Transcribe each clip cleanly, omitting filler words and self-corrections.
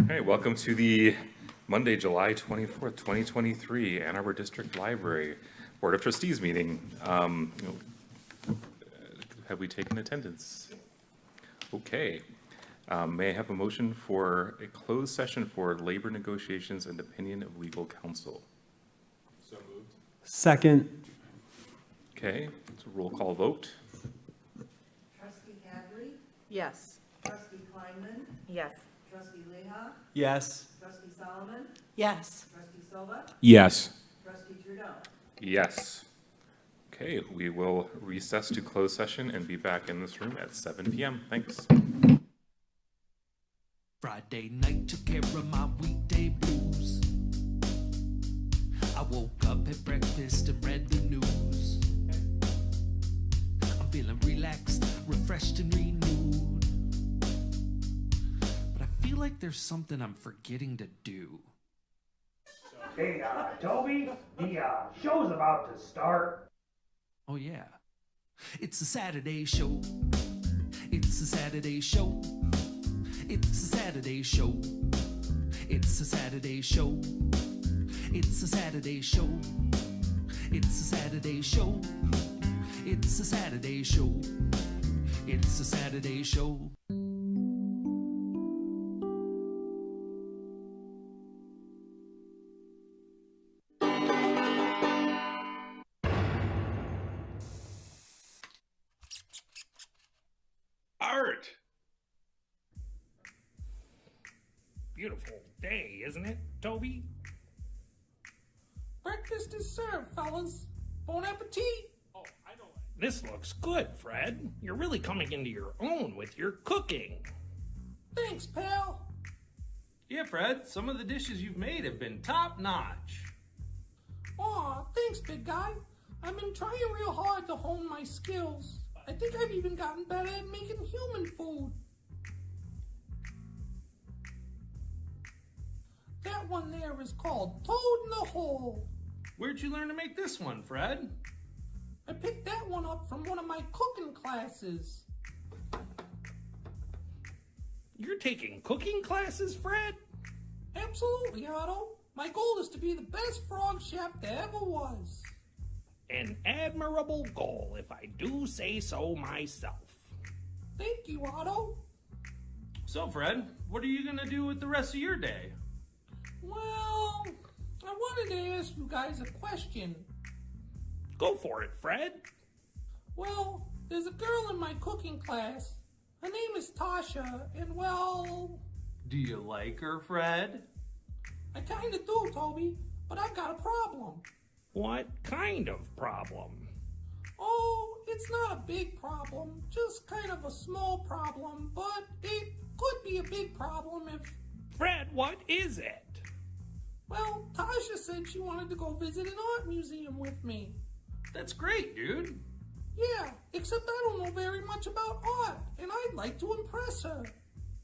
Hey, welcome to the Monday, July 24th, 2023 Ann Arbor District Library Board of Trustees meeting. Have we taken attendance? Okay. May I have a motion for a closed session for labor negotiations and opinion of legal counsel? So moved. Second. Okay, it's a roll call vote. Trustee Hadley, Yes. Trustee Kleinman, Yes. Trustee Leha, Yes. Trustee Solomon, Yes. Trustee Silva, Yes. Trustee Trudeau. Yes. Okay, we will recess to closed session and be back in this room at 7 p.m. Thanks. Friday night took care of my weekday blues. I woke up, had breakfast, and read the news. I'm feeling relaxed, refreshed, and renewed. But I feel like there's something I'm forgetting to do. Hey, Toby, the show's about to start. Oh, yeah. It's a Saturday show. It's a Saturday show. It's a Saturday show. It's a Saturday show. It's a Saturday show. It's a Saturday show. It's a Saturday show. It's a Saturday show. Art! Beautiful day, isn't it, Toby? Breakfast is served, fellas. Bon appetit. Oh, I don't like this. Looks good, Fred. You're really coming into your own with your cooking. Thanks, pal. Yeah, Fred, some of the dishes you've made have been top notch. Aw, thanks, big guy. I've been trying real hard to hone my skills. I think I've even gotten better at making human food. That one there is called Toad in the Hole. Where'd you learn to make this one, Fred? I picked that one up from one of my cooking classes. You're taking cooking classes, Fred? Absolutely, Otto. My goal is to be the best frog chef there ever was. An admirable goal, if I do say so myself. Thank you, Otto. So, Fred, what are you gonna do with the rest of your day? Well, I wanted to ask you guys a question. Go for it, Fred. Well, there's a girl in my cooking class. Her name is Tasha, and well, Do you like her, Fred? I kinda do, Toby, but I've got a problem. What kind of problem? Oh, it's not a big problem, just kind of a small problem, but it could be a big problem if, Fred, what is it? well, Tasha said she wanted to go visit an art museum with me. That's great, dude. Yeah, except I don't know very much about art, and I'd like to impress her.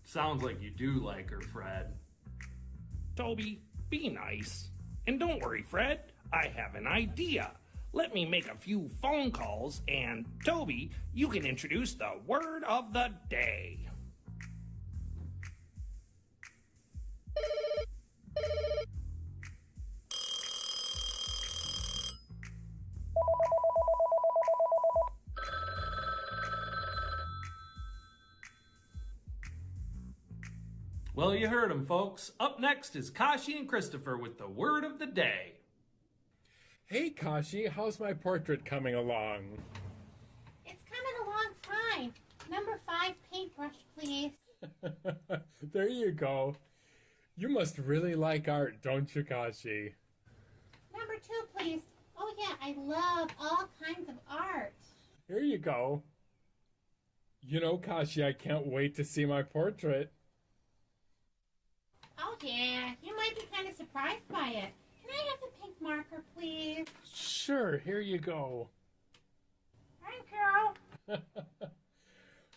Sounds like you do like her, Fred. Toby, be nice. And don't worry, Fred, I have an idea. Let me make a few phone calls, and Toby, you can introduce the word of the day. Well, you heard him, folks. Up next is Kashi and Christopher with the word of the day. Hey Kashi, how's my portrait coming along? It's coming along fine. Number 5 paintbrush, please. There you go. You must really like art, don't you, Kashi? Number 2, please. Oh yeah, I love all kinds of art. Here you go. You know, Kashi, I can't wait to see my portrait. Oh yeah, you might be kind of surprised by it. Can I have the pink marker, please? Sure, here you go. Thank you.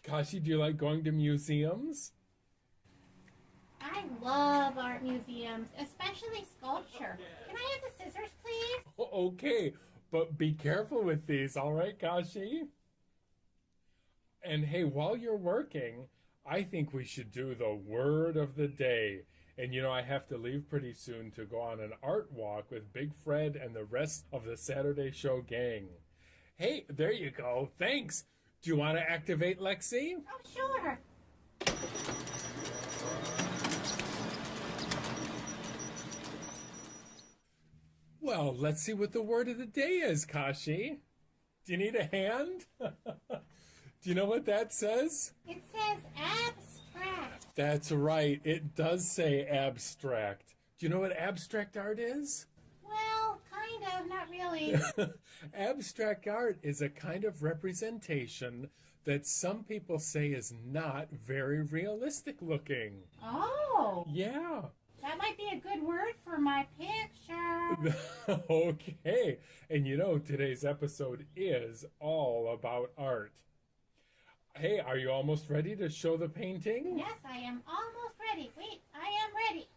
Kashi, do you like going to museums? I love art museums, especially sculpture. Can I have the scissors, please? Okay, but be careful with these, all right, Kashi? And hey, while you're working, I think we should do the word of the day. And you know, I have to leave pretty soon to go on an art walk with Big Fred and the rest of the Saturday Show gang. Hey, there you go. Thanks. Do you want to activate Lexi? Oh, sure. Well, let's see what the word of the day is, Kashi. Do you need a hand? Do you know what that says? It says abstract. That's right. It does say abstract. Do you know what abstract art is? Well, kind of, not really. Abstract art is a kind of representation that some people say is not very realistic looking. Oh, Yeah. that might be a good word for my picture. Okay. And you know, today's episode is all about art. Hey, are you almost ready to show the painting? Yes, I am almost ready. Wait, I am ready.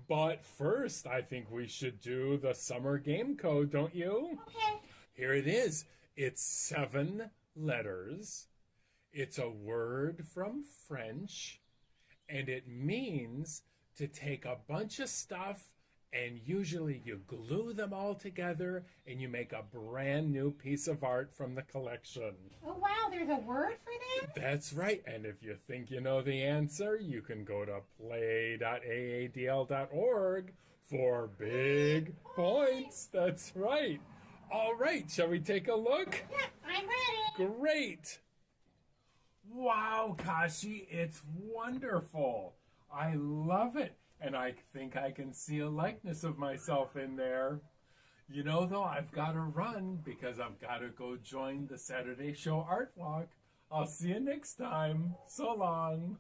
But first, I think we should do the summer game code, don't you? Okay. Here it is. It's 7 letters. It's a word from French, and it means to take a bunch of stuff, and usually you glue them all together and you make a brand new piece of art from the collection. Oh, wow, there's a word for that? That's right. And if you think you know the answer, you can go to play.aadl.org for big points. That's right. All right, shall we take a look? Yep, I'm ready. Great. Wow, Kashi, it's wonderful. I love it. And I think I can see a likeness of myself in there. You know, though, I've got to run because I've got to go join the Saturday Show Art Walk. I'll see you next time. So long.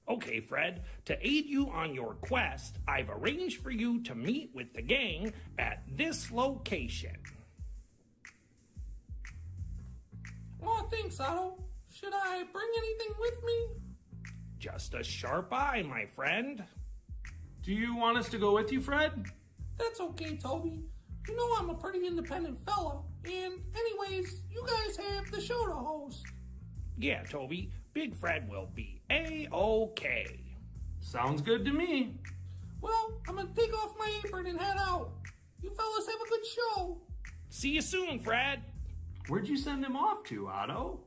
Okay, Fred, to aid you on your quest, I've arranged for you to meet with the gang at this location. Oh, thanks, Otto. Should I bring anything with me? Just a sharp eye, my friend. Do you want us to go with you, Fred? That's okay, Toby. You know I'm a pretty independent fella. And anyways, you guys have the show to host. Yeah, Toby, Big Fred will be A-OK. Sounds good to me. Well, I'm gonna take off my apron and head out. You fellas have a good show. See you soon, Fred. Where'd you send him off to, Otto?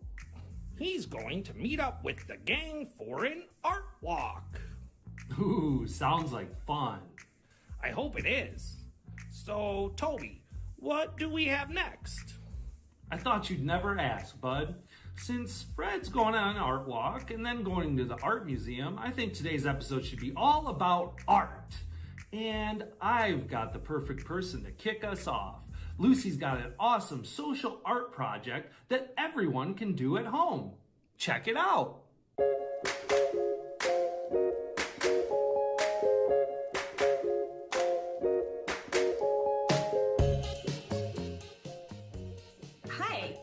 He's going to meet up with the gang for an art walk. Ooh, sounds like fun. I hope it is. So, Toby, what do we have next? I thought you'd never ask, bud. Since Fred's going on an art walk and then going to the art museum, I think today's episode should be all about art. And I've got the perfect person to kick us off. Lucy's got an awesome social art project that everyone can do at home. Check it out. Hi,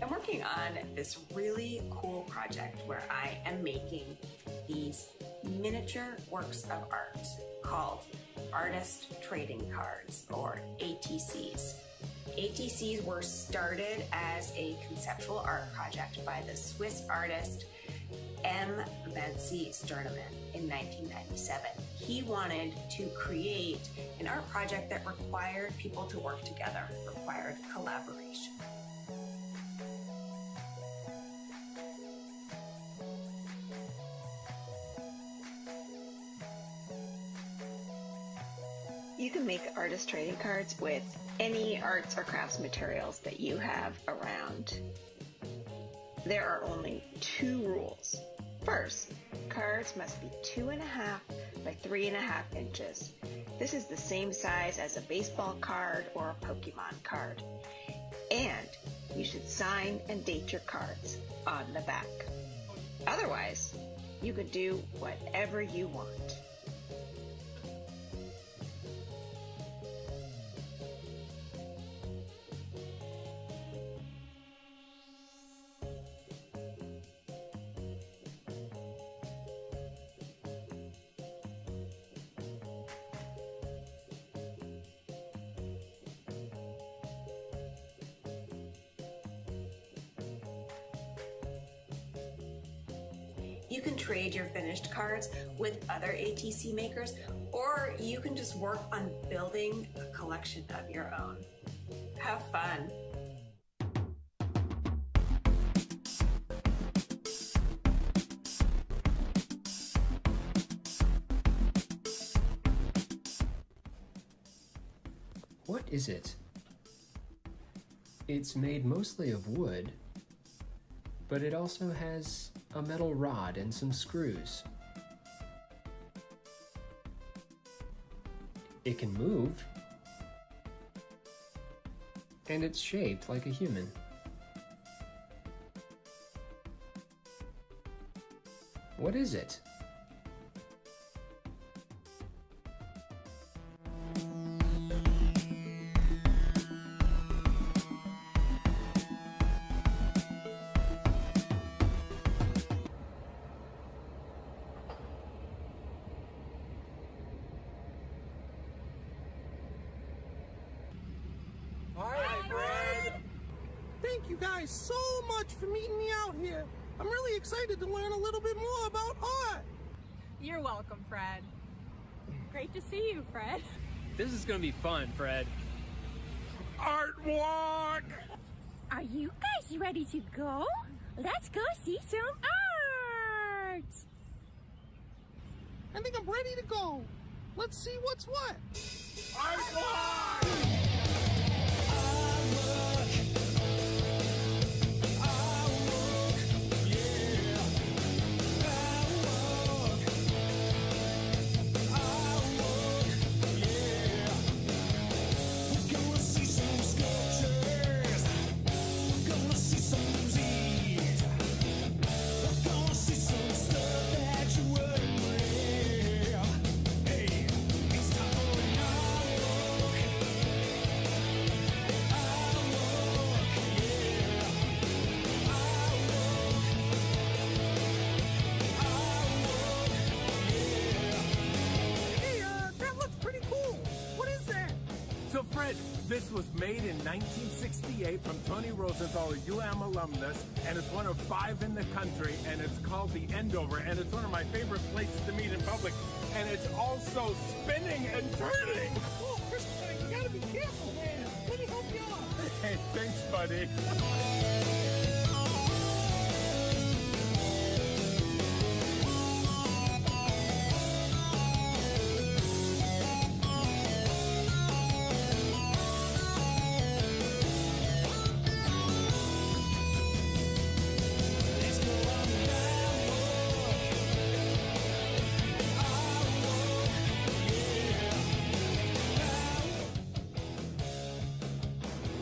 I'm working on this really cool project where I am making these miniature works of art called Artist Trading Cards, or ATCs. ATCs were started as a conceptual art project by the Swiss artist M. Vinci Sternemann in 1997. He wanted to create an art project that required people to work together, required collaboration. You can make artist trading cards with any arts or crafts materials that you have around. There are only 2 rules. First, cards must be 2.5 by 3.5 inches. This is the same size as a baseball card or a Pokemon card. And you should sign and date your cards on the back. Otherwise, you can do whatever you want. You can trade your finished cards with other ATC makers, or you can just work on building a collection of your own. Have fun. What is it? It's made mostly of wood, but it also has a metal rod and some screws. It can move, and it's shaped like a human. What is it? Thank you guys so much for meeting me out here. I'm really excited to learn a little bit more about art. You're welcome, Fred. Great to see you, Fred. This is gonna be fun, Fred. Art walk! Are you guys ready to go? Let's go see some art! I think I'm ready to go. Let's see what's what. Art walk! So Fred, this was made in 1968 from Tony Rosenthal, a UM alumnus, and it's one of 5 in the country, and it's called the Endover, and it's one of my favorite places to meet in public, and it's also spinning and turning. Oh, Christopher, you gotta be careful, man. Let me help you out. Hey, thanks, buddy.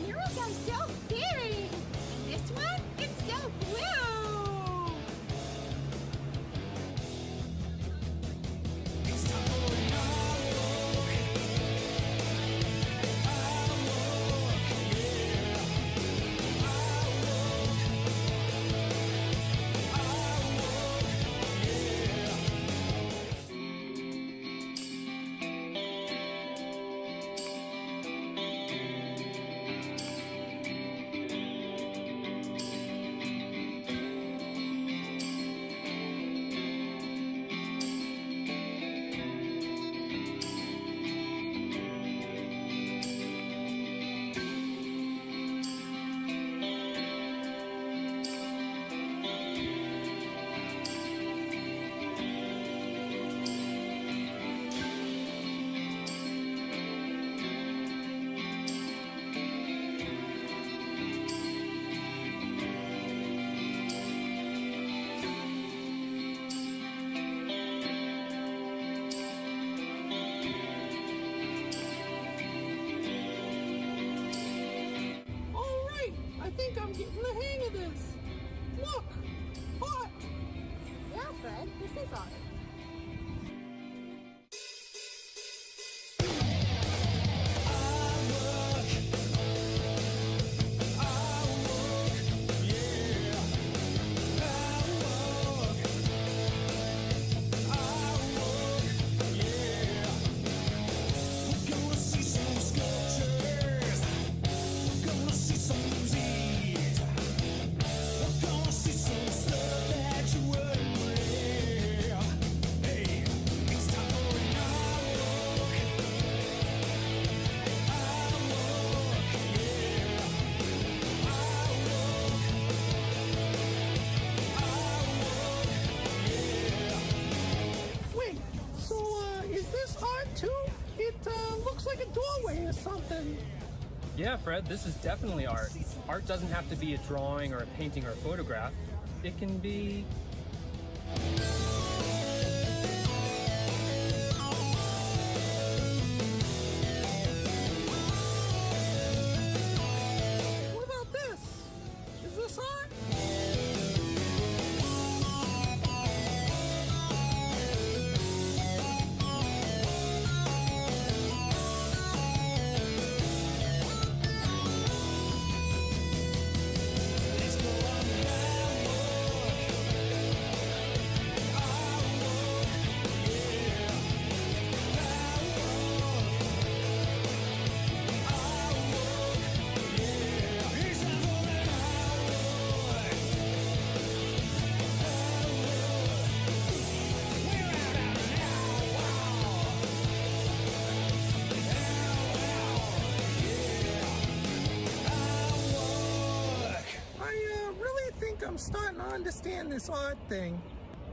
Murals are so big! And this one, it's so blue! All right, I think I'm getting the hang of this. Look, art. Yeah, Fred, this is art. Gonna see some stuff that you wouldn't read. runway or something. Yeah, Fred, this is definitely art. Art doesn't have to be a drawing or a painting or a photograph. It can be... What about this? Is this art? I'm starting to understand this art thing.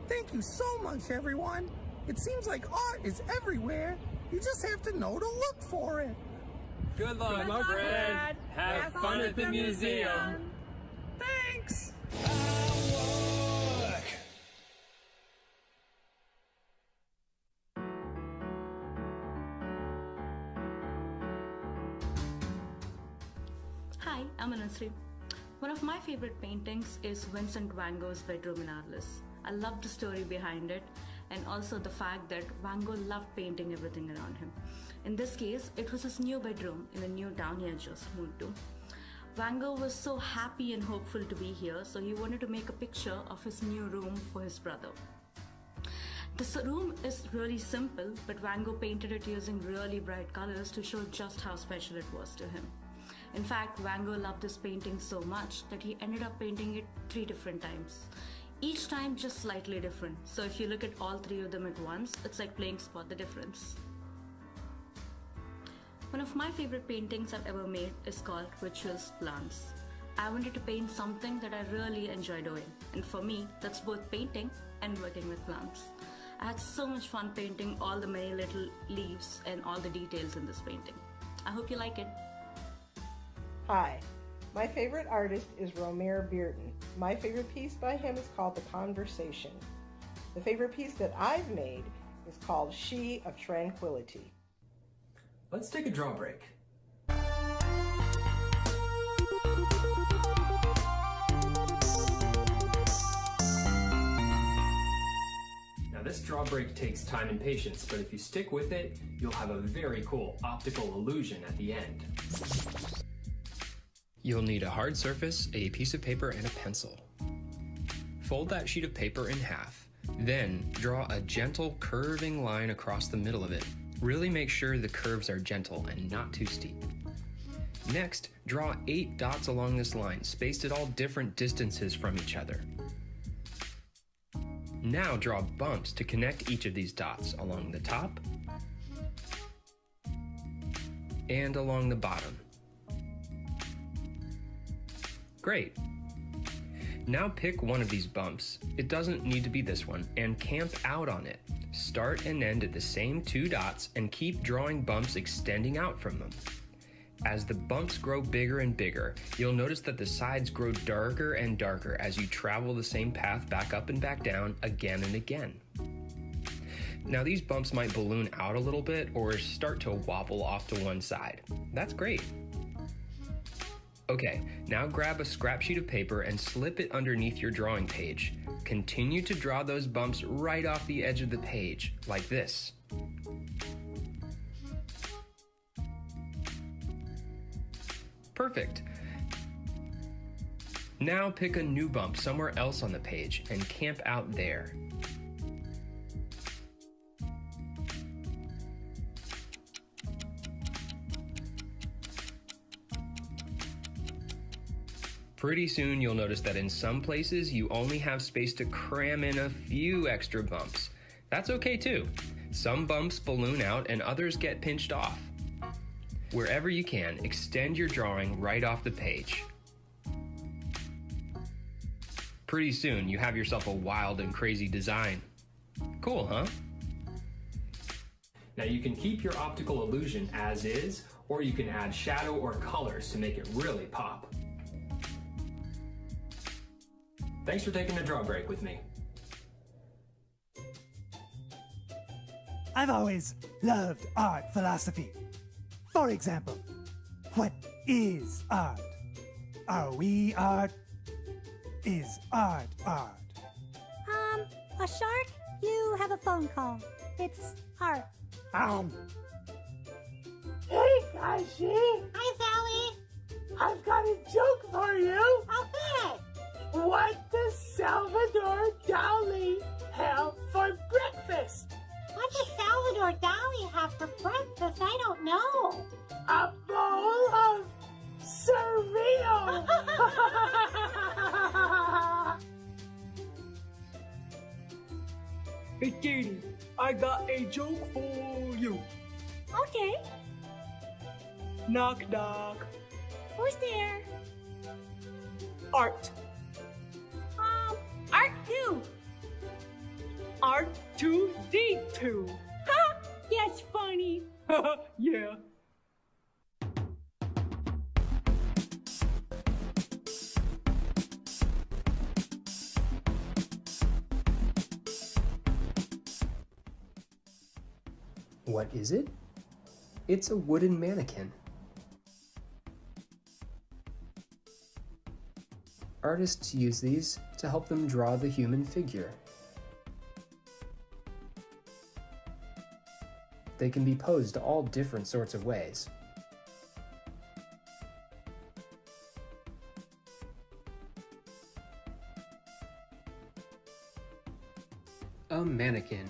Thank you so much, everyone. It seems like art is everywhere. You just have to know to look for it. Good luck, Fred. Have fun at the museum. Thanks. Hi, I'm Anusri. One of my favorite paintings is Vincent van Gogh's bedroom in Arles. I love the story behind it and also the fact that Van Gogh loved painting everything around him. In this case, it was his new bedroom in the new town he had just moved to. Van Gogh was so happy and hopeful to be here, so he wanted to make a picture of his new room for his brother. This room is really simple, but Van Gogh painted it using really bright colors to show just how special it was to him. In fact, Van Gogh loved this painting so much that he ended up painting it 3 different times. Each time just slightly different. So if you look at all 3 of them at once, it's like playing Spot the Difference. One of my favorite paintings I've ever made is called Rituals Plants. I wanted to paint something that I really enjoy doing. And for me, that's both painting and working with plants. I had so much fun painting all the many little leaves and all the details in this painting. I hope you like it. Hi, my favorite artist is Romare Bearden. My favorite piece by him is called The Conversation. The favorite piece that I've made is called She of Tranquility. Let's take a draw break. Now this draw break takes time and patience, but if you stick with it, you'll have a very cool optical illusion at the end. You'll need a hard surface, a piece of paper, and a pencil. Fold that sheet of paper in half. Then draw a gentle curving line across the middle of it. Really make sure the curves are gentle and not too steep. Next, draw 8 dots along this line, spaced at all different distances from each other. Now draw bumps to connect each of these dots along the top and along the bottom. Great. Now pick one of these bumps, it doesn't need to be this one, and camp out on it. Start and end at the same 2 dots and keep drawing bumps extending out from them. As the bumps grow bigger and bigger, you'll notice that the sides grow darker and darker as you travel the same path back up and back down again and again. Now these bumps might balloon out a little bit or start to wobble off to one side. That's great. Okay, now grab a scrap sheet of paper and slip it underneath your drawing page. Continue to draw those bumps right off the edge of the page, like this. Perfect. Now pick a new bump somewhere else on the page and camp out there. Pretty soon you'll notice that in some places you only have space to cram in a few extra bumps. That's okay too. Some bumps balloon out and others get pinched off. Wherever you can, extend your drawing right off the page. Pretty soon you have yourself a wild and crazy design. Cool, huh? Now you can keep your optical illusion as is, Or you can add shadow or colors to make it really pop. Thanks for taking a draw break with me. I've always loved art philosophy. For example, what is art? Are we art? Is art art? A shark? You have a phone call. It's art. Hey, Kashi! Hi, Sally. I've got a joke for you. Okay. What does Salvador Dali have for breakfast? What does Salvador Dali have for breakfast? I don't know. A bowl of cereal. Hey, Katie, I got a joke for you. Okay. Knock, knock. Who's there? Art. Art 2. R2D2. Ha! Yes, funny. Yeah. What is it? It's a wooden mannequin. Artists use these to help them draw the human figure. They can be posed all different sorts of ways. A mannequin.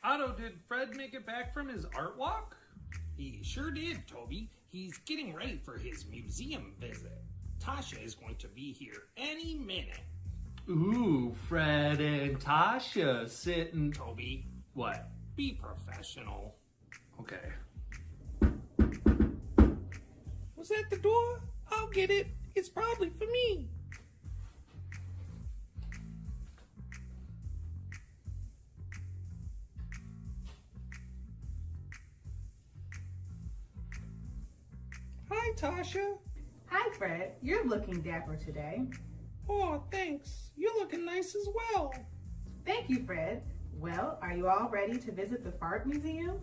Otto, did Fred make it back from his art walk? He sure did, Toby. He's getting ready for his museum visit. Tasha is going to be here any minute. Ooh, Fred and Tasha sitting. Toby, What? be professional. Okay. Was that the door? I'll get it. It's probably for me. Hi, Tasha. Hi, Fred. You're looking dapper today. Oh, thanks. You're looking nice as well. Thank you, Fred. Well, are you all ready to visit the Fart Museum?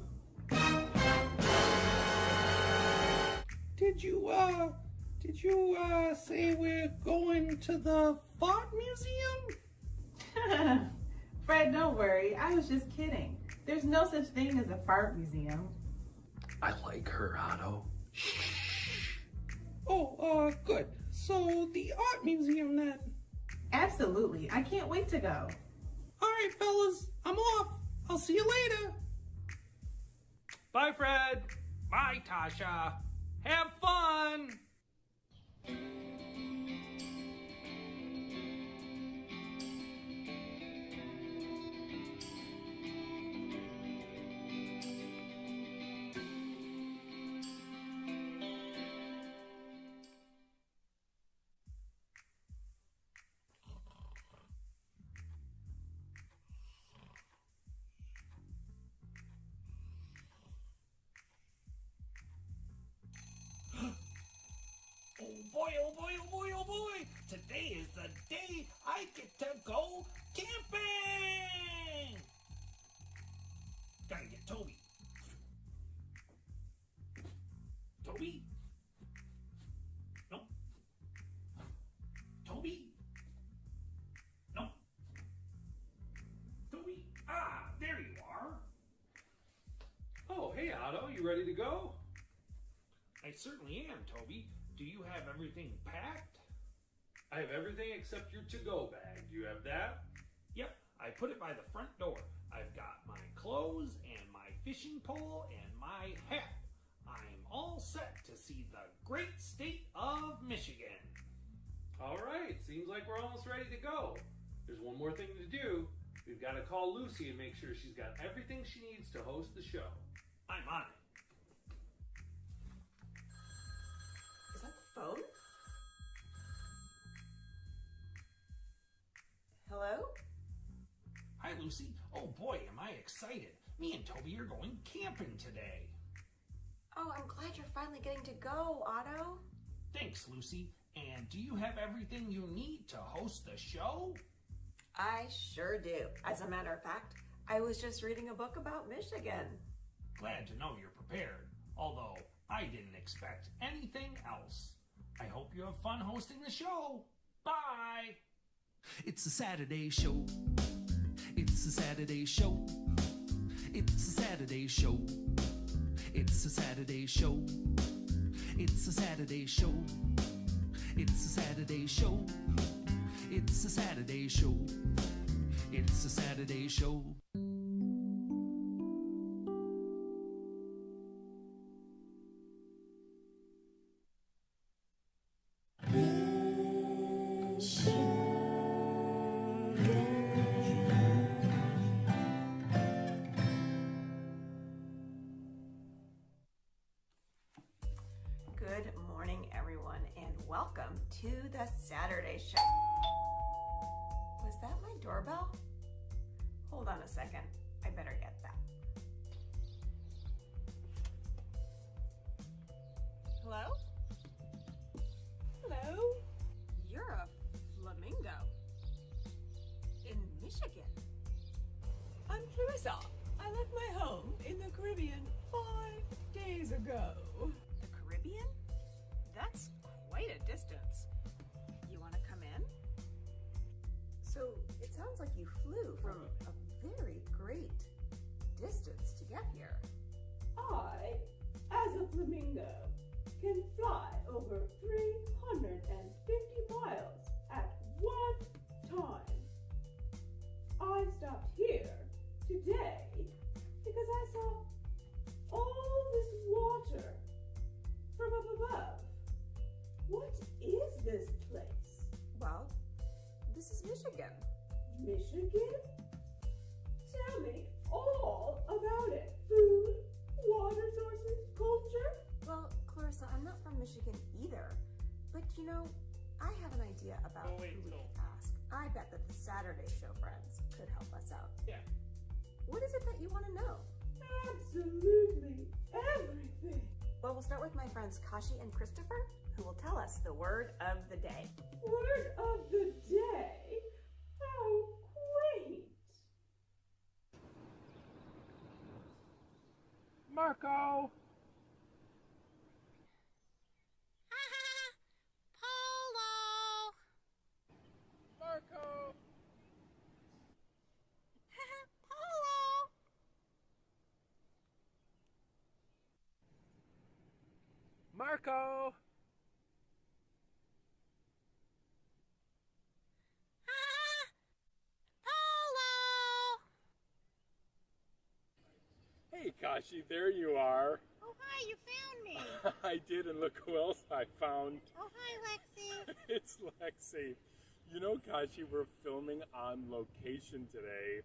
Did you say we're going to the Fart Museum? Fred, don't worry. I was just kidding. There's no such thing as a fart museum. I like her, Otto. Oh, good. So the art museum then. Absolutely. I can't wait to go. All right, fellas, I'm off. I'll see you later. Bye, Fred. Bye, Tasha. Have fun. Oh boy, oh boy, oh boy. Today is the day I get to go camping. Gotta get Toby. Toby? No. Toby? No. Toby? Ah, there you are. Oh, hey, Otto. You ready to go? I certainly am, Toby. Do you have everything packed? I have everything except your to-go bag. Do you have that? Yep, I put it by the front door. I've got my clothes and my fishing pole and my hat. I'm all set to see the great state of Michigan. All right. Seems like we're almost ready to go. There's one more thing to do. We've got to call Lucy and make sure she's got everything she needs to host the show. I'm on it. Is that the phone? Lucy. Oh boy, am I excited. Me and Toby are going camping today. Oh, I'm glad you're finally getting to go, Otto. Thanks, Lucy. And do you have everything you need to host the show? I sure do. As a matter of fact, I was just reading a book about Michigan. Glad to know you're prepared, although I didn't expect anything else. I hope you have fun hosting the show. Bye! It's a Saturday show. It's a Saturday show. It's a Saturday show. It's a Saturday show. It's a Saturday show. It's a Saturday show. It's a Saturday show. It's a Saturday show. Good morning, everyone, and welcome to the Saturday Show. Was that my doorbell? Hold on a second. I better get that. Hello? Hello? You're a flamingo. In Michigan. I'm Clarissa. I left my home in the Caribbean 5 days ago. The Caribbean? That's quite a distance. You want to come in? So it sounds like you flew from a very great distance to get here. I, as a flamingo, can fly over 350 miles at one time. I stopped here today because I saw all this water from up above. What is this place? Well, this is Michigan. Michigan? Tell me all about it. Food, water sources, culture? Well, Clarissa, I'm not from Michigan either. But you know, I have an idea about who we could ask. I bet that the Saturday Show friends could help us out. Yeah. What is it that you want to know? Absolutely everything. Well, we'll start with my friends Kashi and Christopher, who will tell us the word of the day. Word of the day? How quaint. Marco! Polo! Marco! Polo! Marco! Hey, Kashi, there you are. Oh, hi, you found me. I did, and look who else I found. Oh, hi, Lexi. It's Lexi. You know, Kashi, we're filming on location today.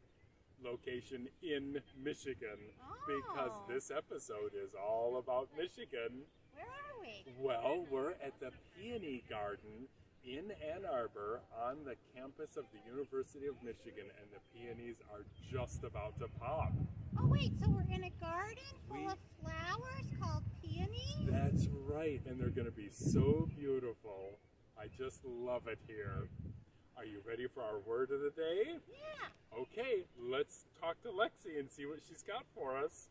Location in Michigan. Because this episode is all about Michigan. Where are we? Well, we're at the Peony Garden in Ann Arbor on the campus of the University of Michigan, and the peonies are just about to pop. Oh, wait, so we're in a garden full of flowers called peonies? That's right, and they're going to be so beautiful. I just love it here. Are you ready for our word of the day? Yeah. Okay, let's talk to Lexi and see what she's got for us.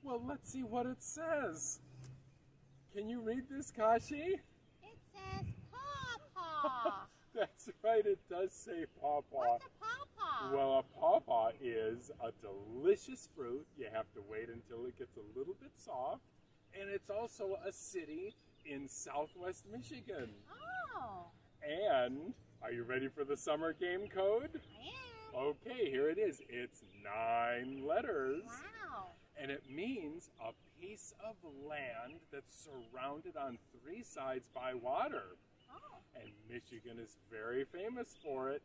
Well, let's see what it says. Can you read this, Kashi? It says pawpaw. That's right, it does say pawpaw. What's a pawpaw? Well, a pawpaw is a delicious fruit. You have to wait until it gets a little bit soft. And it's also a city in southwest Michigan. Oh. And, are you ready for the summer game code? I am. Okay, here it is. It's 9 letters. Wow. And it means a piece of land that's surrounded on 3 sides by water. Oh. And Michigan is very famous for it.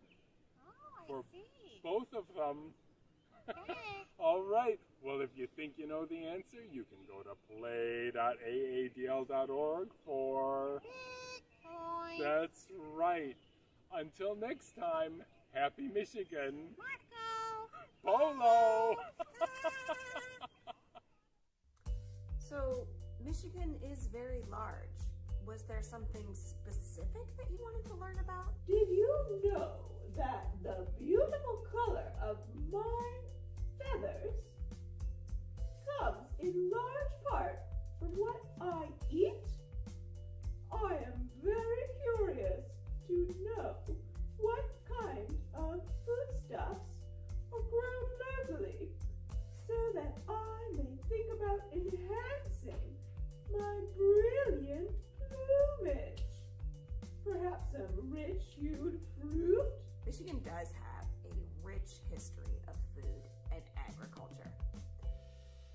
Oh, I see. Both of them. Okay. All right. Well, if you think you know the answer, you can go to play.aadl.org for... Pickle. That's right. Until next time, happy Michigan. Polo! So, Michigan is very large. Was there something specific that you wanted to learn about? Did you know that the beautiful color of my feathers comes in large part from what I eat? I am very curious to know what kind of foodstuffs are grown locally so that I may think about enhancing my brilliant plumage. Perhaps some rich hued fruit? Michigan does have a rich history of food and agriculture.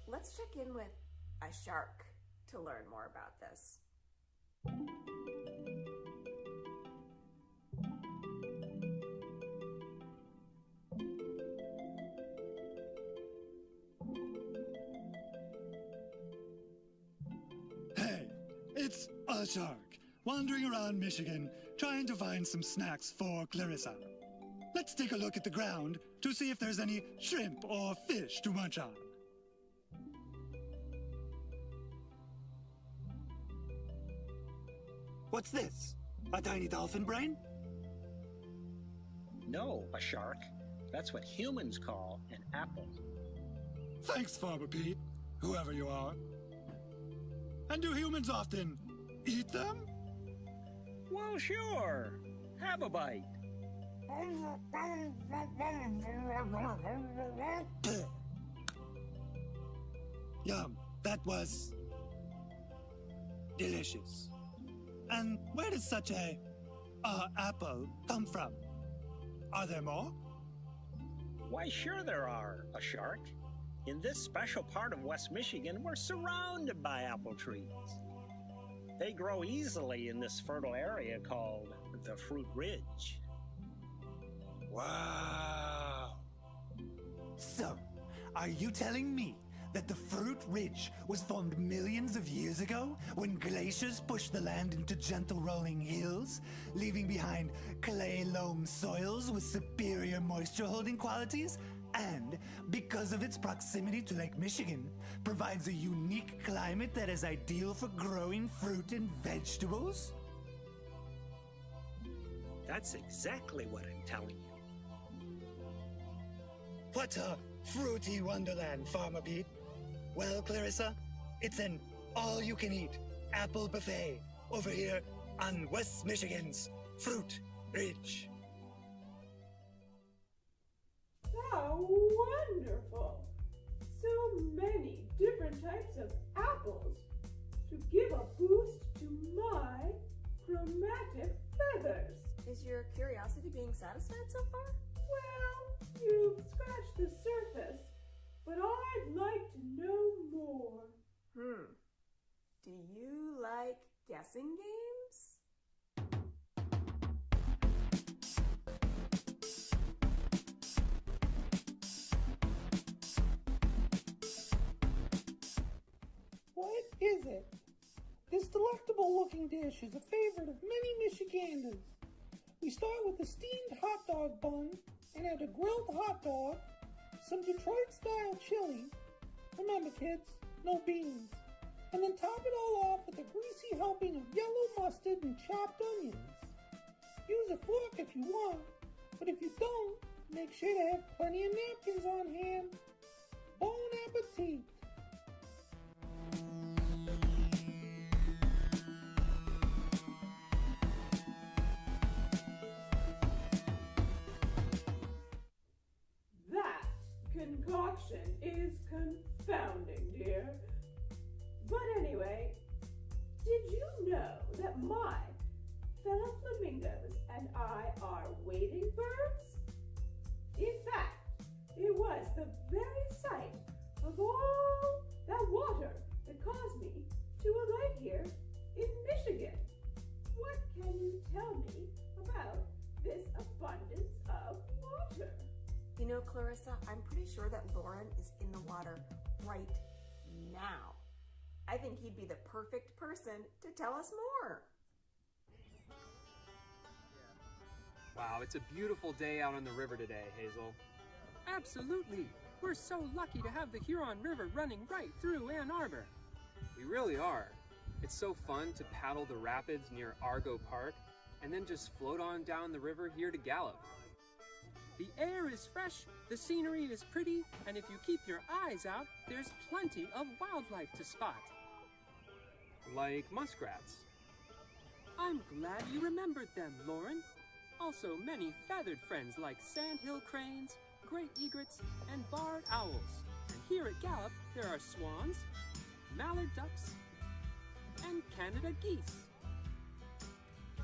Let's check in with a shark to learn more about this. Hey, it's a shark, wandering around Michigan, trying to find some snacks for Clarissa. Let's take a look at the ground to see if there's any shrimp or fish to munch on. What's this? A tiny dolphin brain? No, a shark. That's what humans call an apple. Thanks, Farmer Pete, whoever you are. And do humans often eat them? Well, sure. Have a bite. Yum, that was delicious. And where does such a apple come from? Are there more? Why, sure there are, a shark. In this special part of West Michigan, we're surrounded by apple trees. They grow easily in this fertile area called the Fruit Ridge. Wow. So, are you telling me that the Fruit Ridge was formed millions of years ago when glaciers pushed the land into gentle rolling hills, leaving behind clay loam soils with superior moisture holding qualities? And, because of its proximity to Lake Michigan, provides a unique climate that is ideal for growing fruit and vegetables? That's exactly what I'm telling you. What a fruity wonderland, Farmer Pete. Well, Clarissa, it's an all-you-can-eat apple buffet over here on West Michigan's Fruit Ridge. How wonderful! So many different types of apples to give a boost to my chromatic feathers. Is your curiosity being satisfied so far? Well, you've scratched the surface, but I'd like to know more. Do you like guessing games? What is it? This delectable-looking dish is a favorite of many Michiganders. We start with a steamed hot dog bun and add a grilled hot dog, some Detroit-style chili, remember kids, no beans, and then top it all off with a greasy helping of yellow mustard and chopped onions. Use a fork if you want, but if you don't, make sure to have plenty of napkins on hand. Bon appetit! That concoction is confounding, dear. But anyway, did you know that my fellow flamingos and I are wading birds? In fact, it was the very sight of all that water that caused me to alight here in Michigan. What can you tell me about this abundance of water? You know, Clarissa, I'm pretty sure that Lauren is in the water right now. I think he'd be the perfect person to tell us more. Wow, it's a beautiful day out on the river today, Hazel. Absolutely. We're so lucky to have the Huron River running right through Ann Arbor. We really are. It's so fun to paddle the rapids near Argo Park and then just float on down the river here to Gallup. The air is fresh, the scenery is pretty, and if you keep your eyes out, there's plenty of wildlife to spot. Like muskrats. I'm glad you remembered them, Lauren. Also many feathered friends like sandhill cranes, great egrets, and barred owls. And here at Gallup, there are swans, mallard ducks, and Canada geese.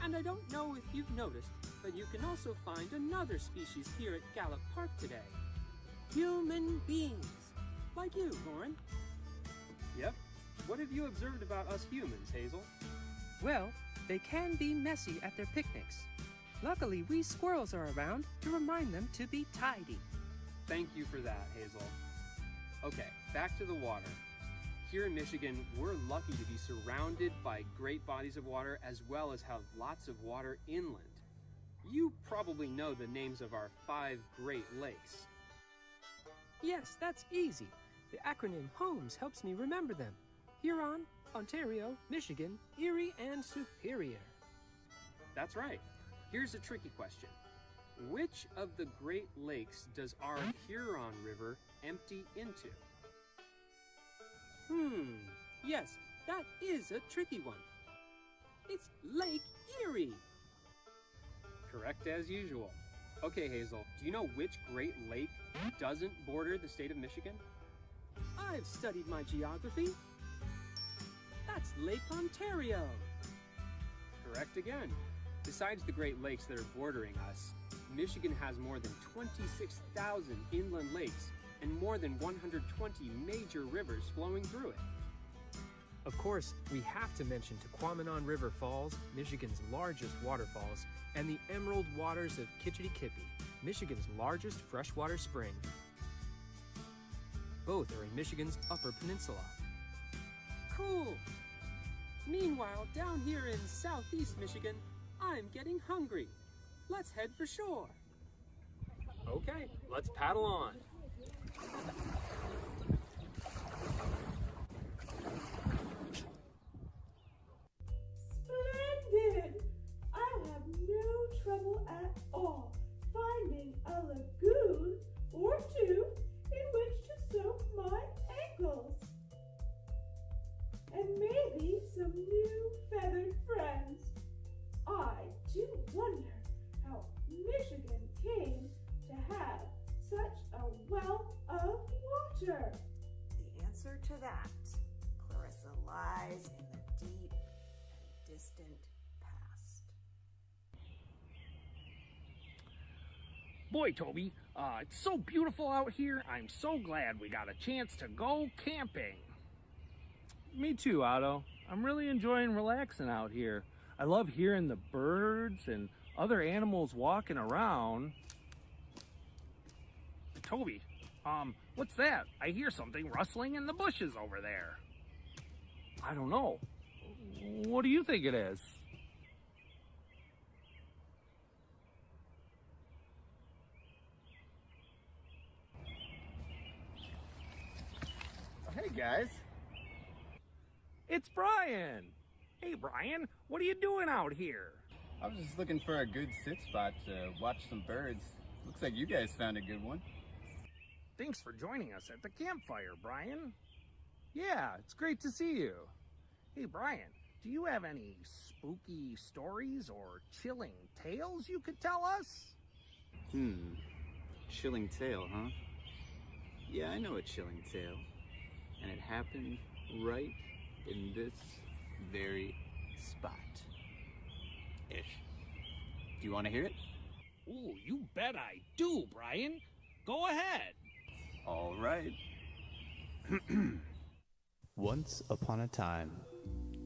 And I don't know if you've noticed, but you can also find another species here at Gallup Park today. Human beings. Like you, Lauren. Yep. What have you observed about us humans, Hazel? Well, they can be messy at their picnics. Luckily, we squirrels are around to remind them to be tidy. Thank you for that, Hazel. Okay, back to the water. Here in Michigan, we're lucky to be surrounded by great bodies of water as well as have lots of water inland. You probably know the names of our 5 Great Lakes. Yes, that's easy. The acronym HOMES helps me remember them. Huron, Ontario, Michigan, Erie, and Superior. That's right. Here's a tricky question. Which of the Great Lakes does our Huron River empty into? Yes, that is a tricky one. It's Lake Erie. Correct as usual. Okay, Hazel, do you know which Great Lake doesn't border the state of Michigan? I've studied my geography. That's Lake Ontario. Correct again. Besides the Great Lakes that are bordering us, Michigan has more than 26,000 inland lakes and more than 120 major rivers flowing through it. Of course, we have to mention Tequamanon River Falls, Michigan's largest waterfalls, and the emerald waters of Kitchity-Kippy, Michigan's largest freshwater spring. Both are in Michigan's Upper Peninsula. Cool. Meanwhile, down here in southeast Michigan, I'm getting hungry. Let's head for shore. Okay, let's paddle on. Splendid! I'll have no trouble at all finding a lagoon or two in which to soak my ankles. And maybe some new feathered friends. I do wonder how Michigan came to have such a wealth of water. The answer to that, Clarissa, lies in the deep and distant past. Boy, Toby, it's so beautiful out here. I'm so glad we got a chance to go camping. Me too, Otto. I'm really enjoying relaxing out here. I love hearing the birds and other animals walking around. Toby, what's that? I hear something rustling in the bushes over there. I don't know. What do you think it is? Hey, guys. It's Brian. Hey, Brian, what are you doing out here? I was just looking for a good sit spot to watch some birds. Looks like you guys found a good one. Thanks for joining us at the campfire, Brian. Yeah, it's great to see you. Hey, Brian, do you have any spooky stories or chilling tales you could tell us? Chilling tale, huh? Yeah, I know a chilling tale. And it happened right in this very spot. Ish. Do you want to hear it? Ooh, you bet I do, Brian. Go ahead. All right. Once upon a time,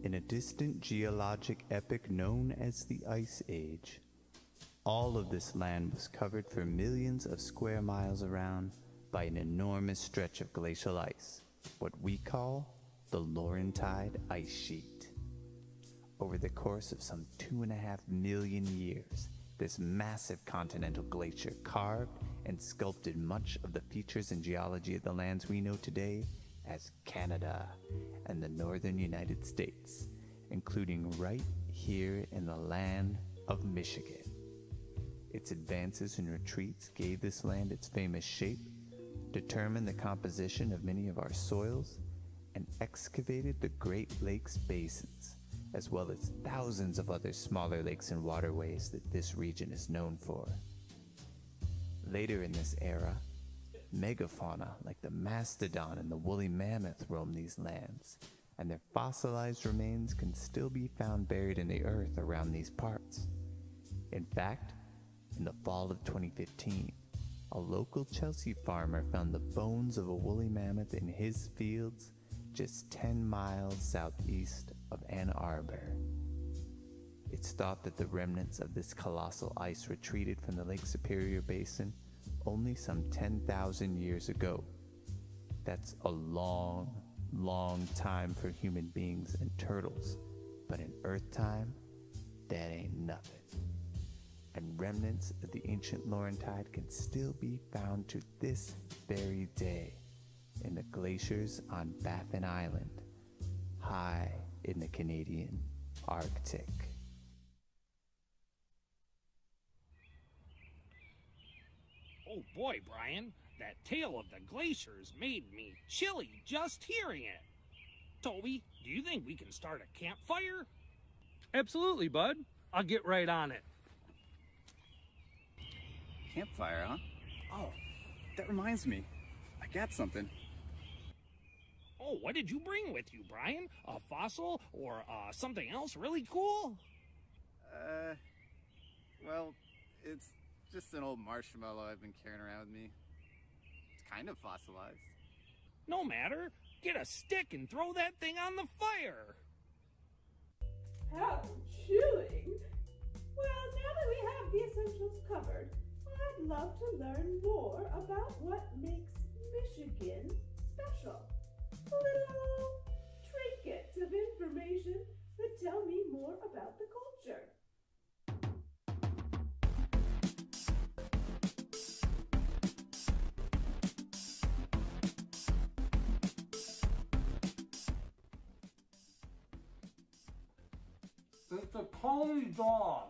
in a distant geologic epoch known as the Ice Age, all of this land was covered for millions of square miles around by an enormous stretch of glacial ice, what we call the Laurentide Ice Sheet. Over the course of some 2.5 million years, this massive continental glacier carved and sculpted much of the features and geology of the lands we know today as Canada and the northern United States, including right here in the land of Michigan. Its advances and retreats gave this land its famous shape, determined the composition of many of our soils, and excavated the Great Lakes basins, as well as thousands of other smaller lakes and waterways that this region is known for. Later in this era, megafauna like the mastodon and the woolly mammoth roam these lands, and their fossilized remains can still be found buried in the earth around these parts. In fact, in the fall of 2015, a local Chelsea farmer found the bones of a woolly mammoth in his fields just 10 miles southeast of Ann Arbor. It's thought that the remnants of this colossal ice retreated from the Lake Superior Basin only some 10,000 years ago. That's a long, long time for human beings and turtles, but in Earth time, that ain't nothing. And remnants of the ancient Laurentide can still be found to this very day in the glaciers on Baffin Island, high in the Canadian Arctic. Oh boy, Brian, that tale of the glaciers made me chilly just hearing it. Toby, do you think we can start a campfire? Absolutely, bud. I'll get right on it. Campfire, huh? Oh, that reminds me. I got something. Oh, what did you bring with you, Brian? A fossil or something else really cool? Well, it's just an old marshmallow I've been carrying around with me. It's kind of fossilized. No matter. Get a stick and throw that thing on the fire. How chilling! Well, now that we have the essentials covered, I'd love to learn more about what makes Michigan special. Little trinkets of information that tell me more about the culture. It's a tawny dog.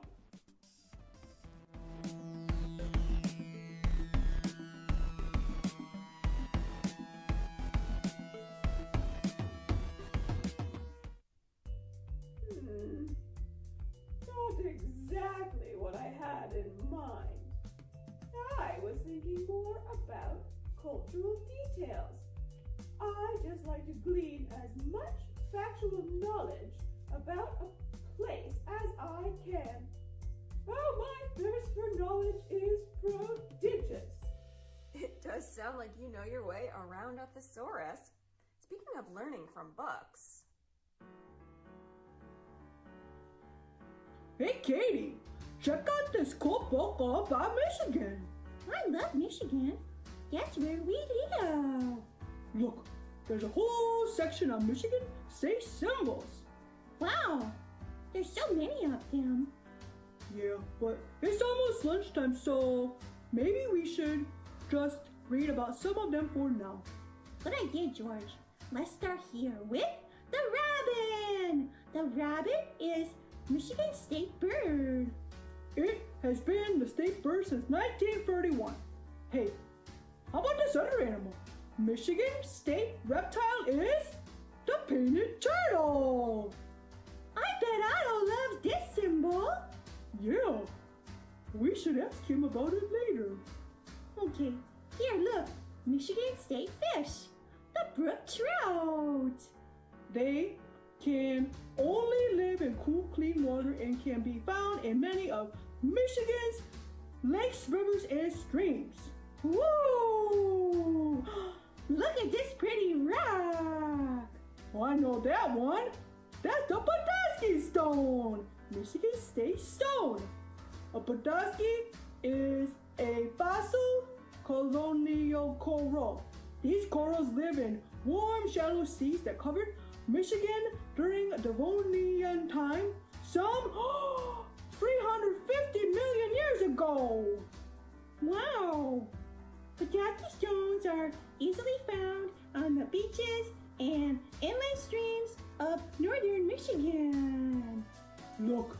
Not exactly what I had in mind. I was thinking more about cultural details. I just like to glean as much factual knowledge about a place as I can. Oh, my thirst for knowledge is prodigious. It does sound like you know your way around a thesaurus. Speaking of learning from books. Hey, Katie, check out this cool book all about Michigan. I love Michigan. That's where we live. Look, there's a whole section on Michigan state symbols. Wow, there's so many of them. Yeah, but it's almost lunchtime, so maybe we should just read about some of them for now. Good idea, George. Let's start here with the robin. The robin is Michigan state bird. It has been the state bird since 1931. Hey, how about this other animal? Michigan state reptile is the painted turtle. I bet Otto loves this symbol. Yeah, we should ask him about it later. Okay, here, look. Michigan state fish, the brook trout. They can only live in cool, clean water and can be found in many of Michigan's lakes, rivers, and streams. Woo! Look at this pretty rock. Oh, I know that one. That's the Podolsky Stone, Michigan State Stone. A Podolsky is a fossil colonial coral. These corals live in warm, shallow seas that covered Michigan during Devonian time, some 350 million years Wow! Wow! Potato stones are easily found on the beaches and inland streams of northern Michigan. Look,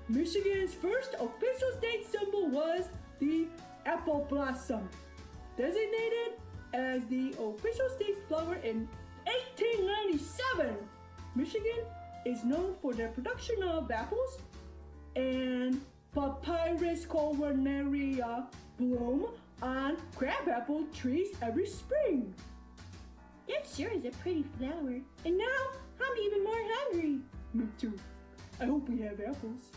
Michigan's first official state symbol was the apple blossom, designated as the official state flower in 1897. Michigan is known for their production of apples, and Papyrus coronaria bloom on crabapple trees every spring. That sure is a pretty flower. And now I'm even more hungry. Me too. I hope we have apples.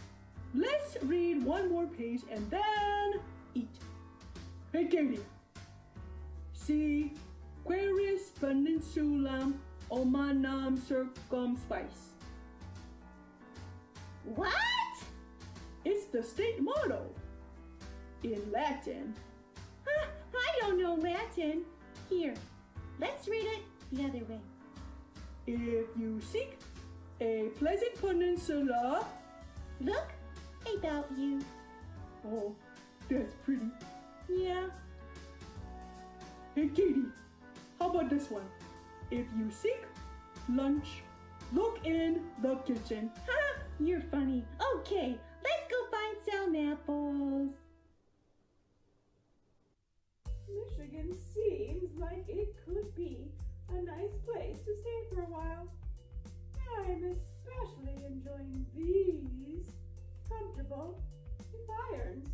Let's read one more page and then eat. Hey Katie. See Querus Peninsulam Omanam Circumspice. What? It's the state motto in Latin. Huh, I don't know Latin. Here, let's read it the other way. If you seek a pleasant peninsula, look about you. Oh, that's pretty. Yeah. Hey Katie, how about this one? If you seek lunch, look in the kitchen. Ha! You're funny. Okay, let's go find some apples. Michigan seems like it could be a nice place to stay for a while. I'm especially enjoying these comfortable environs.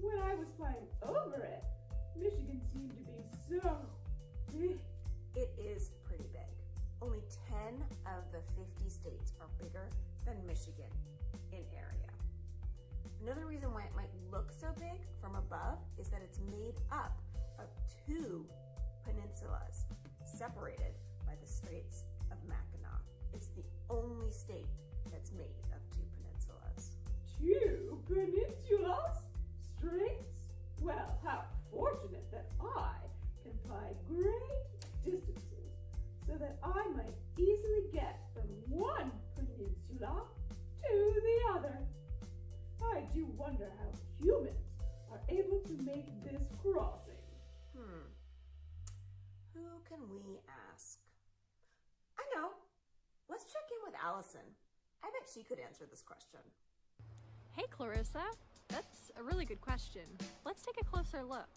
When I was flying over it, Michigan seemed to be so big. It is pretty big. Only 10 of the 50 states are bigger than Michigan in area. Another reason why it might look so big from above is that it's made up of 2 peninsulas separated by the Straits of Mackinac. It's the only state that's made of 2 peninsulas. 2 peninsulas? Straits? Well, how fortunate that I can fly great distances so that I might easily get from one peninsula to the other. I do wonder how humans are able to make this crossing. Who can we ask? I know. Let's check in with Allison. I bet she could answer this question. Hey, Clarissa. That's a really good question. Let's take a closer look.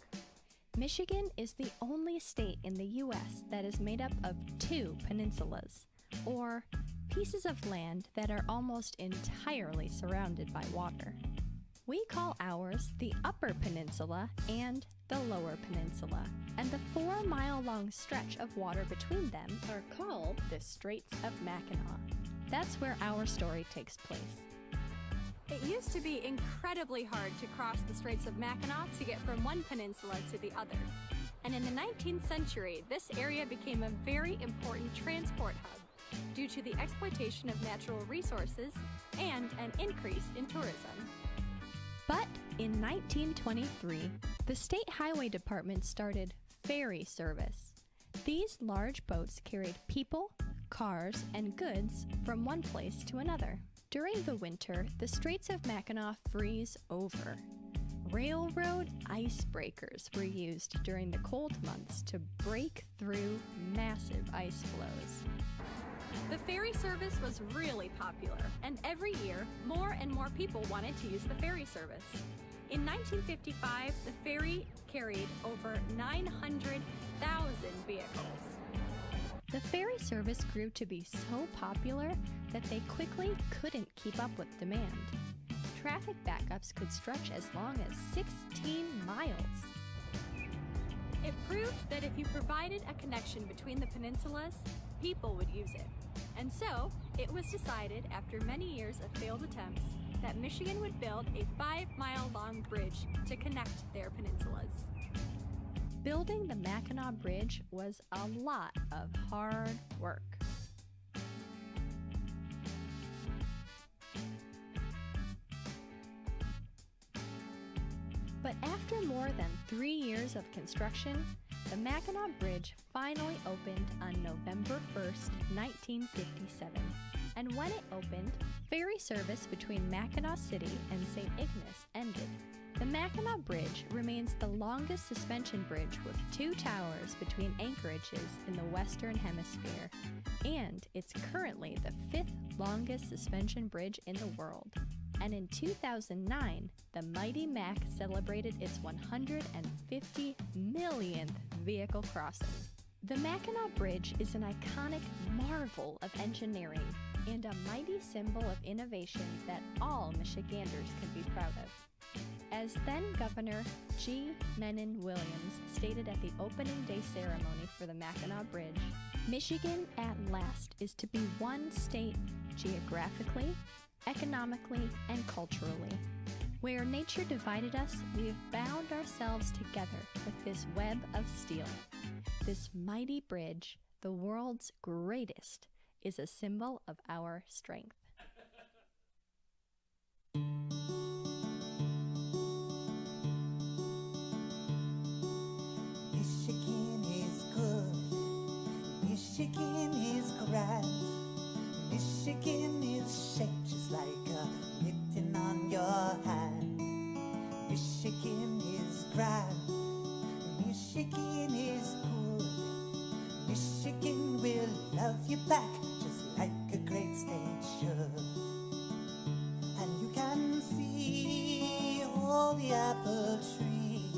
Michigan is the only state in the U.S. that is made up of 2 peninsulas, or pieces of land that are almost entirely surrounded by water. We call ours the Upper Peninsula and the Lower Peninsula, and the 4-mile-long stretch of water between them are called the Straits of Mackinac. That's where our story takes place. It used to be incredibly hard to cross the Straits of Mackinac to get from one peninsula to the other. And in the 19th century, this area became a very important transport hub due to the exploitation of natural resources and an increase in tourism. But in 1923, the State Highway Department started ferry service. These large boats carried people, cars, and goods from one place to another. During the winter, the Straits of Mackinac freeze over. Railroad icebreakers were used during the cold months to break through massive ice flows. The ferry service was really popular, and every year, more and more people wanted to use the ferry service. In 1955, the ferry carried over 900,000 vehicles. The ferry service grew to be so popular that they quickly couldn't keep up with demand. Traffic backups could stretch as long as 16 miles. It proved that if you provided a connection between the peninsulas, people would use it. And so, it was decided after many years of failed attempts that Michigan would build a 5-mile-long bridge to connect their peninsulas. Building the Mackinac Bridge was a lot of hard work. But after more than 3 years of construction, the Mackinac Bridge finally opened on November 1st, 1957, And when it opened, ferry service between Mackinac City and St. Ignace ended. The Mackinac Bridge remains the longest suspension bridge with 2 towers between anchorages in the Western Hemisphere, and it's currently the 5th longest suspension bridge in the world. And in 2009, the Mighty Mac celebrated its 150 millionth vehicle crossing. The Mackinac Bridge is an iconic marvel of engineering and a mighty symbol of innovation that all Michiganders can be proud of. As then Governor G. Menon Williams stated at the opening day ceremony for the Mackinac Bridge, Michigan at last is to be one state geographically, economically, and culturally. Where nature divided us, we have bound ourselves together with this web of steel. This mighty bridge, the world's greatest, is a symbol of our strength. Michigan is good. Michigan is grand. Michigan is shaped just like a mitten on your hand. Michigan is grand. Michigan is good. Michigan will love you back just like a great state should. And you can see all the apple trees,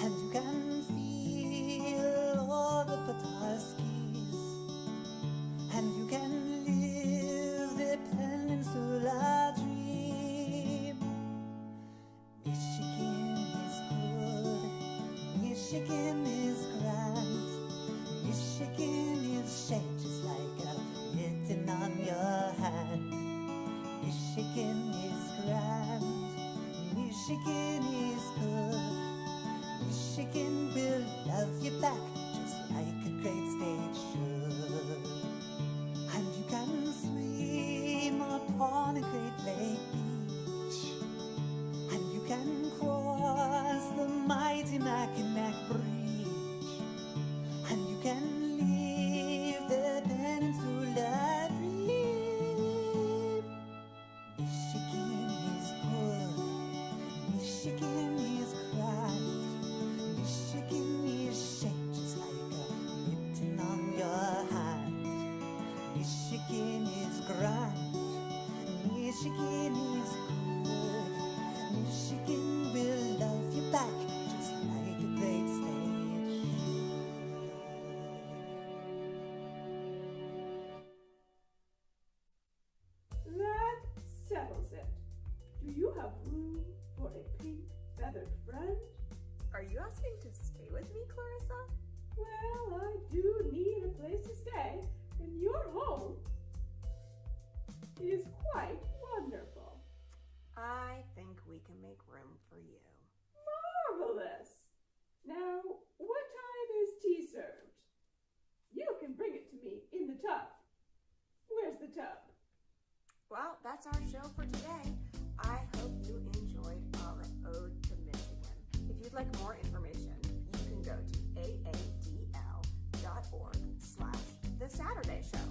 and you can feel all the Petoskey's, and you can live the peninsula dream. Michigan is good. Michigan is grand. Michigan is shaped just like a mitten on your hand. Michigan is grand. Michigan is good. Michigan will love you back just like a great state should. And you can swim upon a great lake beach, and you can cross the mighty Mackinac Bridge, and you can live the peninsula dream. Michigan is good. Michigan is grand. Michigan is shaped just like a mitten on your hand. Michigan is grand. Michigan is good. Michigan will love you back just like a great state That settles it. Do you have room for a pink feathered friend? Are you asking to stay with me, Clarissa? Well, I do need a place to stay, and your home is quite wonderful. I think we can make room for you. Marvelous! Now, what time is tea served? You can bring it to me in the tub. Where's the tub? Well, that's our show for today. I hope you enjoyed our Ode to Michigan. If you'd like more information, you can go to aadl.org/The Saturday Show.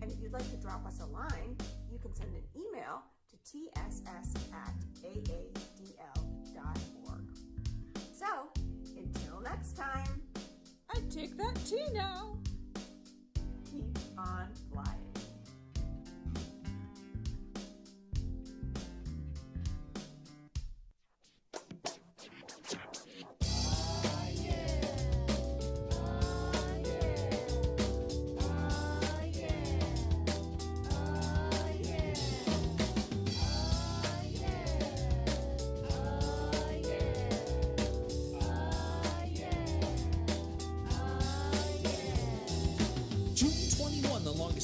And if you'd like to drop us a line, you can send an email to tss@aadl.org. So, until next time, I take that tea now. Keep on flying.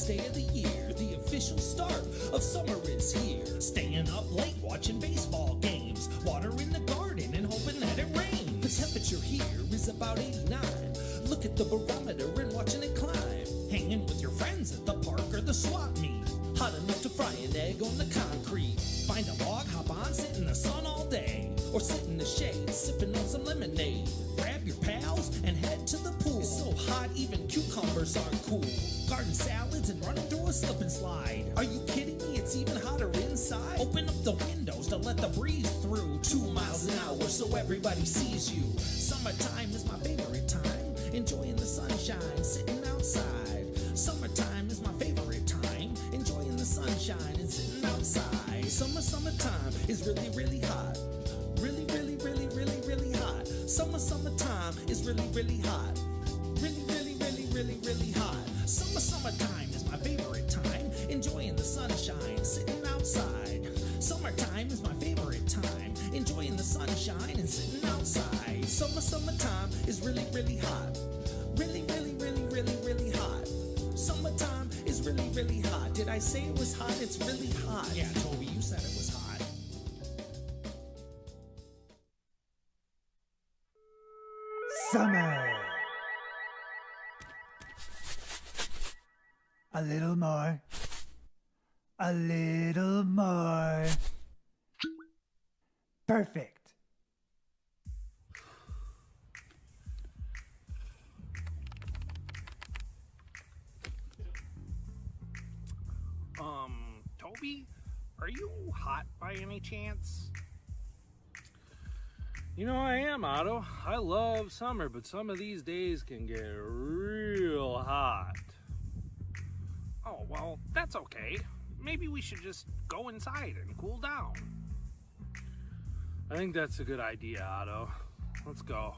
Day of the year, the official start of summer is here. Staying up late watching baseball games, watering the garden and hoping that it rains. The temperature here is about 89. Look at the barometer and watching it climb. Hanging with your friends at the park or the swap meet. Hot enough to fry an egg on the concrete. Find a log, hop on, sit in the sun all day. Or sit in the shade, sipping on some lemonade. Grab your pals and head to the pool. It's so hot hot, even cucumbers aren't cool. Garden salads and running through a slip and slide. Are you kidding me? It's even hotter inside. Open up the windows to let the breeze through. 2 miles an hour so everybody sees you. Summertime is my favorite time. Enjoying the sunshine, sitting outside. Summertime is my favorite time. Enjoying the sunshine and sitting outside. Summertime is really, really hot. Really, really, really, really, really hot. Summertime is really, really hot. Really, really, really, really, really hot. Summertime is my favorite time. Enjoying the sunshine, sitting outside. Summertime is my favorite time. Enjoying the sunshine and sitting outside. Summertime is really, really hot. Really, really, really, really, really hot. Summertime is really, really hot. Did I say it was hot? It's really hot. Yeah, Toby, you said it was hot. Summer. A little more. A little more. Perfect. Toby, are you hot by any chance? You know I am, Otto. I love summer, but some of these days can get real hot. Oh, well, that's okay. Maybe we should just go inside and cool down. I think that's a good idea, Otto. Let's go.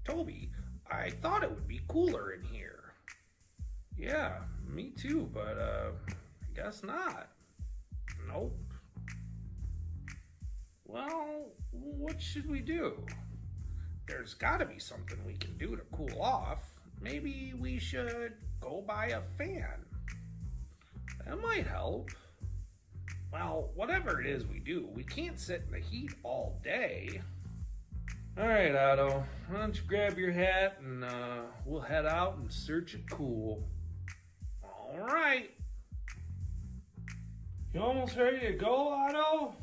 Toby, I thought it would be cooler in here. Yeah, me too, but I guess not. Nope. Well, what should we do? There's gotta be something we can do to cool off. Maybe we should go buy a fan. That might help. Well, whatever it is we do, we can't sit in the heat all day. All right, Otto, why don't you grab your hat and we'll head out and search it cool. All right. You almost ready to go, Otto?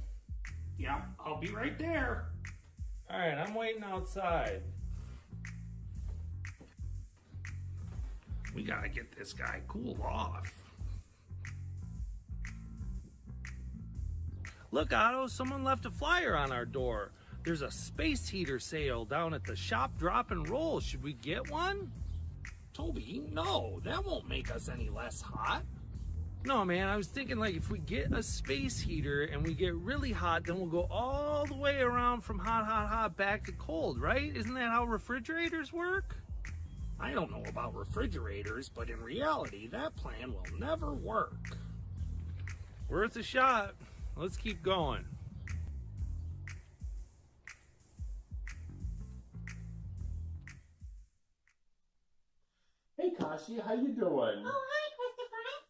Yeah, I'll be right there. All right, I'm waiting outside. We gotta get this guy cooled off. Look, Otto, someone left a flyer on our door. There's a space heater sale down at the shop Drop and Roll. Should we get one? Toby, no, that won't make us any less hot. No, man, I was thinking like if we get a space heater and we get really hot, then we'll go all the way around from hot back to cold, right? Isn't that how refrigerators work? I don't know about refrigerators, but in reality, that plan will never work. Worth a shot. Let's keep going. Hey, Kashi, how you doing? Oh, hi, Christopher. I'm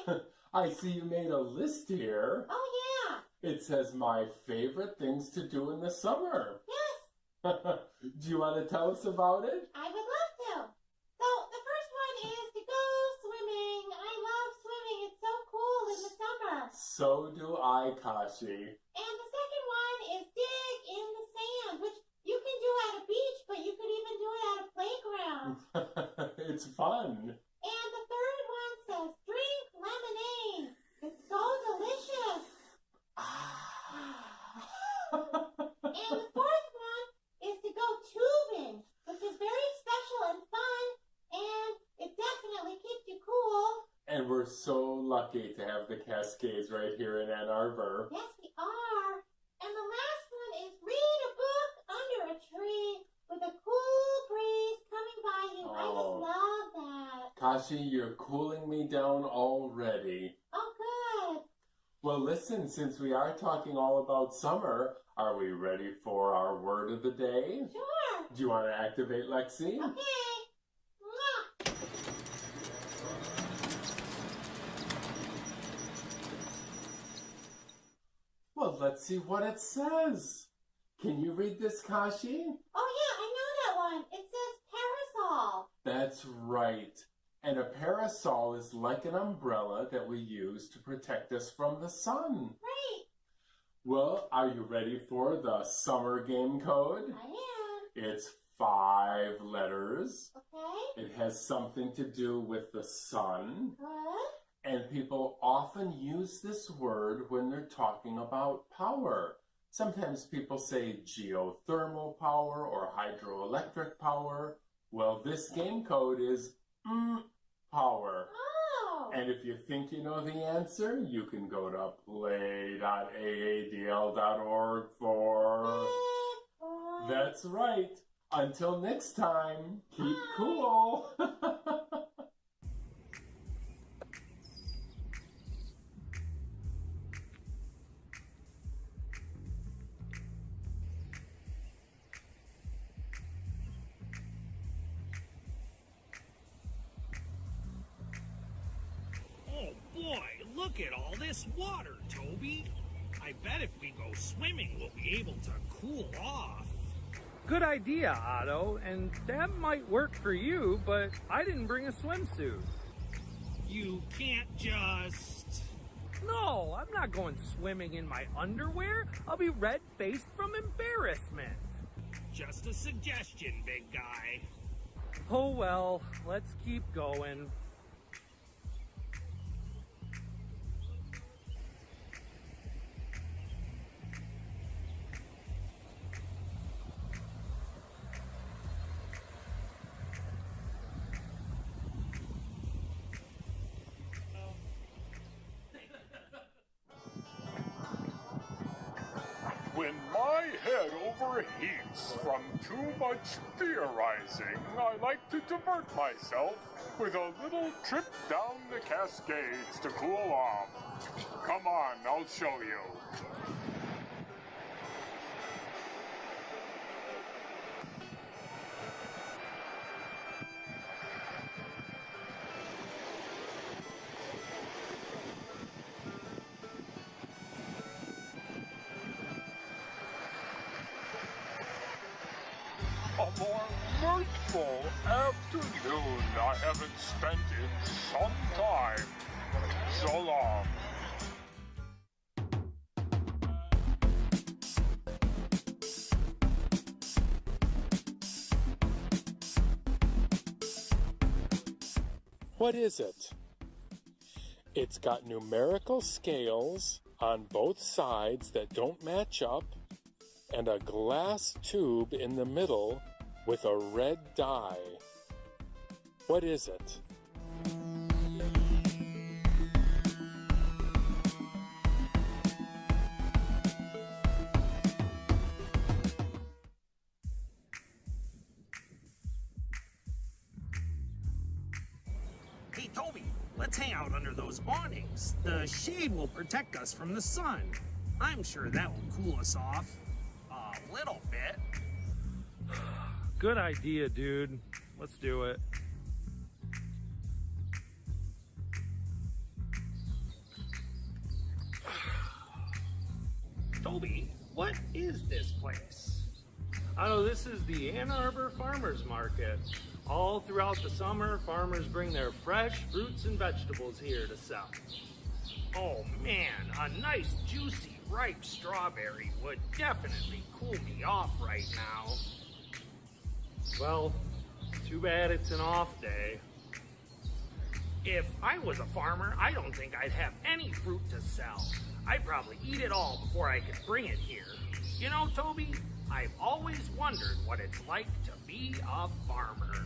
fine. I see you made a list here. Oh, yeah. It says my favorite things to do in the summer. Yes. Do you want to tell us about it? I would love to. So, the first one is to go swimming. I love swimming. It's so cool in the summer. So do I, Kashi. And the second one is dig in the sand, which you can do at a beach, but you could even do it at a playground. It's fun. And the third one says drink lemonade. It's so delicious. And the fourth one is to go tubing, which is very special and fun, and it definitely keeps you cool. And we're so lucky to have the Cascades right here in Ann Arbor. Yes, we are. And the last one is read a book under a tree with a cool breeze coming by you. I just love that. Kashi, you're cooling me down already. Oh, good. Well, listen, since we are talking all about summer, are we ready for our word of the day? Sure. Do you want to activate Lexi? Okay. Mwah. Well, let's see what it says. Can you read this, Kashi? Oh, yeah, I know that one. It says parasol. That's right. And a parasol is like an umbrella that we use to protect us from the sun. Right. Well, are you ready for the summer game code? I am. It's 5 letters. Okay. It has something to do with the sun. Good. And people often use this word when they're talking about power. Sometimes people say geothermal power or hydroelectric power. Well, this game code is power. Oh. And if you think you know the answer, you can go to play.aadl.org for... That's right. Until next time, keep cool. Oh boy, look at all this water, Toby. I bet if we go swimming, we'll be able to cool off. Good idea, Otto, and that might work for you, but I didn't bring a swimsuit. You can't just... No, I'm not going swimming in my underwear. I'll be red-faced from embarrassment. Just a suggestion, big guy. Oh well, let's keep going. When my head overheats from too much theorizing, I like to divert myself with a little trip down the Cascades to cool off. Come on, I'll show you. A more mirthful afternoon I haven't spent in some time. So long. What is it? It's got numerical scales on both sides that don't match up, and a glass tube in the middle with a red dye. What is it? Hey, Toby, let's hang out under those awnings. The shade will protect us from the sun. I'm sure that will cool us off. A little bit. Good idea, dude. Let's do it. Toby, what is this place? Oh, this is the Ann Arbor Farmers Market. All throughout the summer, farmers bring their fresh fruits and vegetables here to sell. Oh man, a nice juicy ripe strawberry would definitely cool me off right now. Well, too bad it's an off day. If I was a farmer, I don't think I'd have any fruit to sell. I'd probably eat it all before I could bring it here. You know, Toby, I've always wondered what it's like to be a farmer.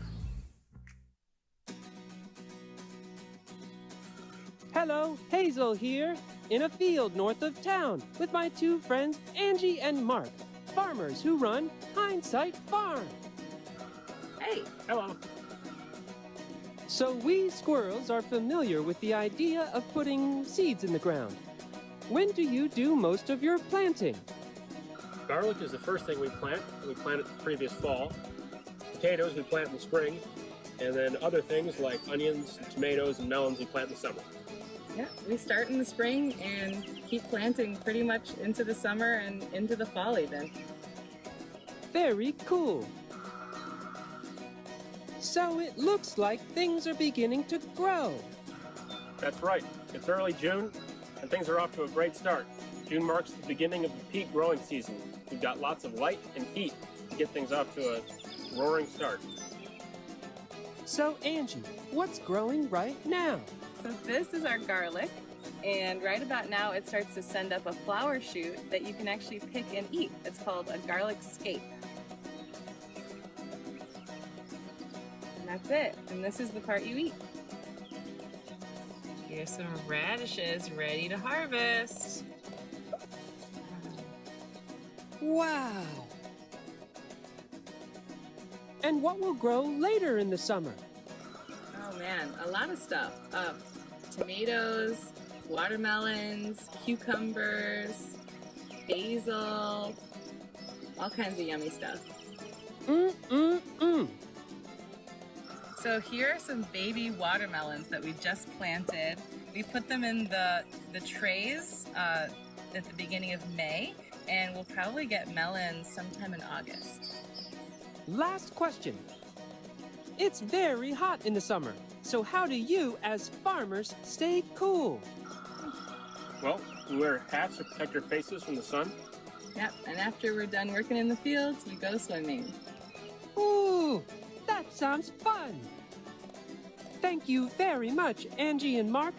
Hello, Hazel here, in a field north of town with my 2 friends, Angie and Mark, farmers who run Hindsight Farm. Hey. Hello. So we squirrels are familiar with the idea of putting seeds in the ground. When do you do most of your planting? Garlic is the first thing we plant. We plant it the previous fall. Potatoes we plant in the spring. And then other things like onions, tomatoes, and melons we plant in the summer. Yeah, we start in the spring and keep planting pretty much into the summer and into the fall even. Very cool. So it looks like things are beginning to grow. That's right. It's early June, and things are off to a great start. June marks the beginning of the peak growing season. We've got lots of light and heat to get things off to a roaring start. So, Angie, what's growing right now? So this is our garlic, and right about now it starts to send up a flower shoot that you can actually pick and eat. It's called a garlic scape. And that's it, and this is the part you eat. Here's some radishes ready to harvest. Wow! And what will grow later in the summer? Oh man, a lot of stuff. Tomatoes, watermelons, cucumbers, basil, all kinds of yummy stuff. So here are some baby watermelons that we just planted. We put them in the trays at the beginning of May, and we'll probably get melons sometime in August. Last question. It's very hot in the summer, so how do you, as farmers, stay cool? Well, we wear hats to protect our faces from the sun. Yep, and after we're done working in the fields, we go swimming. Ooh, that sounds fun! Thank you very much, Angie and Mark.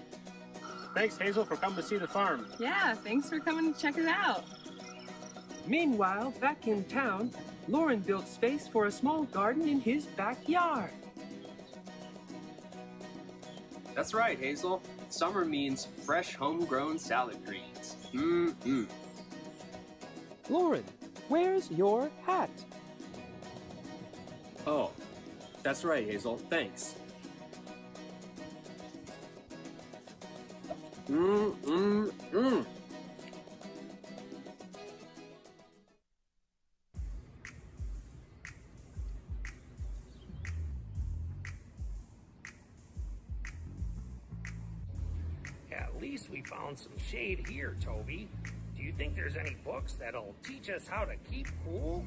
Thanks, Hazel, for coming to see the farm. Yeah, thanks for coming to check it out. Meanwhile, back in town, Lauren built space for a small garden in his backyard. That's right, Hazel. Summer means fresh homegrown salad greens. Lauren, where's your hat? Oh, that's right, Hazel. Thanks. At least we found some shade here, Toby. Do you think there's any books that'll teach us how to keep cool?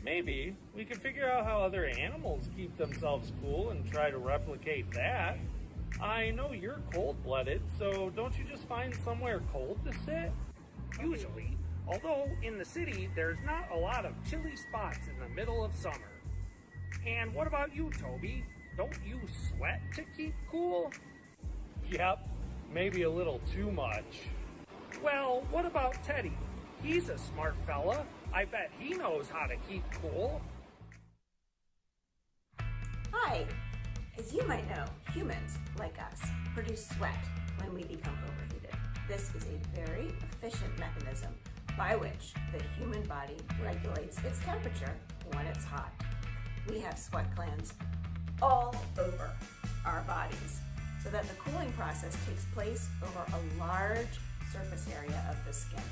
Maybe. We could figure out how other animals keep themselves cool and try to replicate that. I know you're cold-blooded, so don't you just find somewhere cold to sit? Usually, although in the city there's not a lot of chilly spots in the middle of summer. And what about you, Toby? Don't you sweat to keep cool? Yep, maybe a little too much. Well, what about Teddy? He's a smart fella. I bet he knows how to keep cool. Hi. As you might know, humans, like us, produce sweat when we become overheated. This is a very efficient mechanism by which the human body regulates its temperature when it's hot. We have sweat glands all over our bodies so that the cooling process takes place over a large surface area of the skin,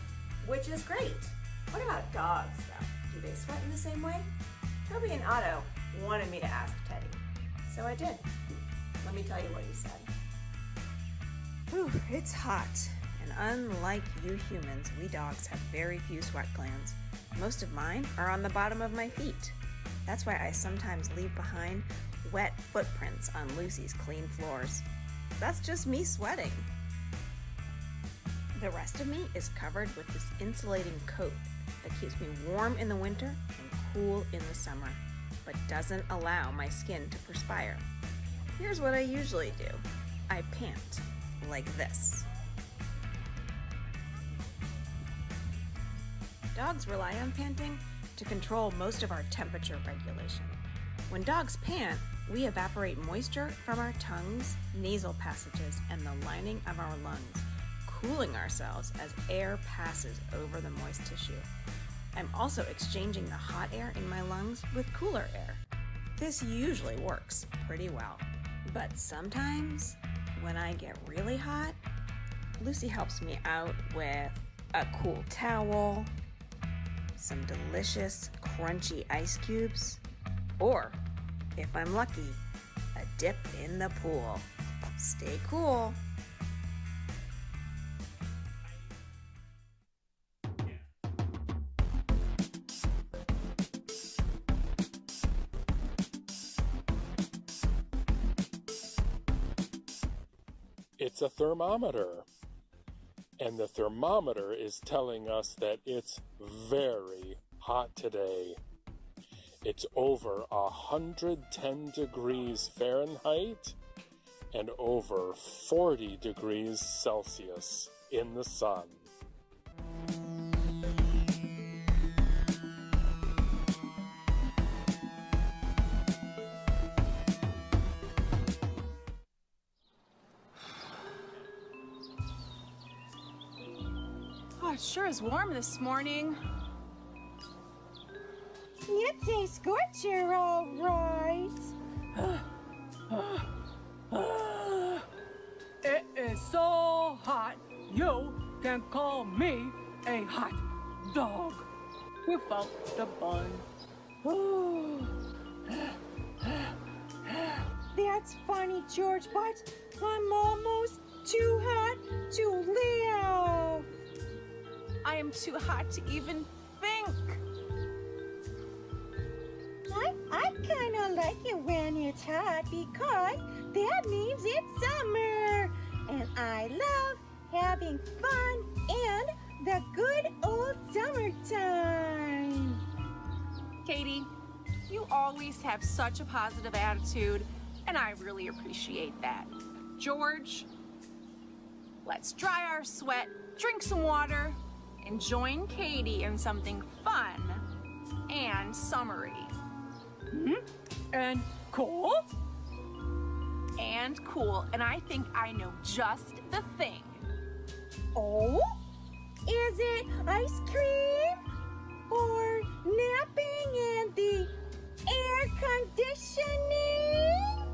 which is great. What about dogs, though? Do they sweat in the same way? Toby and Otto wanted me to ask Teddy, so I did. Let me tell you what he said. Whew, it's hot. And unlike you humans, we dogs have very few sweat glands. Most of mine are on the bottom of my feet. That's why I sometimes leave behind wet footprints on Lucy's clean floors. That's just me sweating. The rest of me is covered with this insulating coat that keeps me warm in the winter and cool in the summer, but doesn't allow my skin to perspire. Here's what I usually do. I pant like this. Dogs rely on panting to control most of our temperature regulation. When dogs pant, we evaporate moisture from our tongues, nasal passages, and the lining of our lungs, cooling ourselves as air passes over the moist tissue. I'm also exchanging the hot air in my lungs with cooler air. This usually works pretty well. But sometimes, when I get really hot, Lucy helps me out with a cool towel, some delicious crunchy ice cubes, or, if I'm lucky, a dip in the pool. Stay cool. It's a thermometer. And the thermometer is telling us that it's very hot today. It's over 110 degrees Fahrenheit and over 40 degrees Celsius in the sun. Oh, it sure is warm this morning. It's a scorcher, all right. It is so hot, you can call me a hot dog without the bun. That's funny, George, but I'm almost too hot to live. I am too hot to even think. I kind of like it when it's hot because that means it's summer. And I love having fun and the good old summertime. Katie, you always have such a positive attitude, and I really appreciate that. George, let's dry our sweat, drink some water, and join Katie in something fun and summery. And cool? And cool, and I think I know just the thing. Oh? Is it ice cream? Or napping in the air conditioning?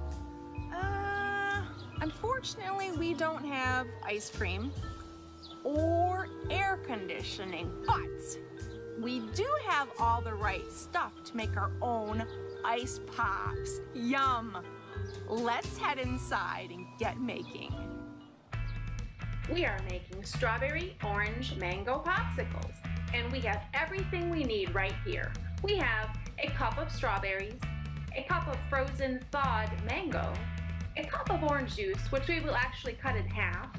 Unfortunately, we don't have ice cream or air conditioning, but we do have all the right stuff to make our own ice pops. Yum! Let's head inside and get making. We are making strawberry, orange, mango popsicles, and we have everything we need right here. We have a cup of strawberries, a cup of frozen thawed mango, a cup of orange juice, which we will actually cut in half,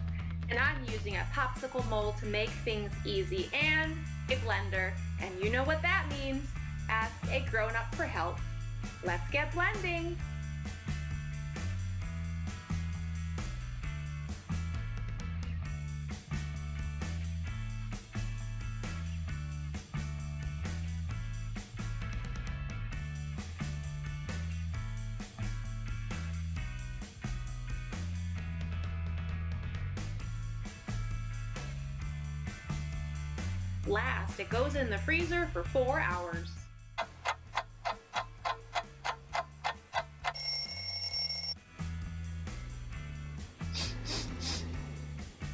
and I'm using a popsicle mold to make things easy, and a blender, and you know what that means. Ask a grown-up for help. Let's get blending. Last, it goes in the freezer for 4 hours.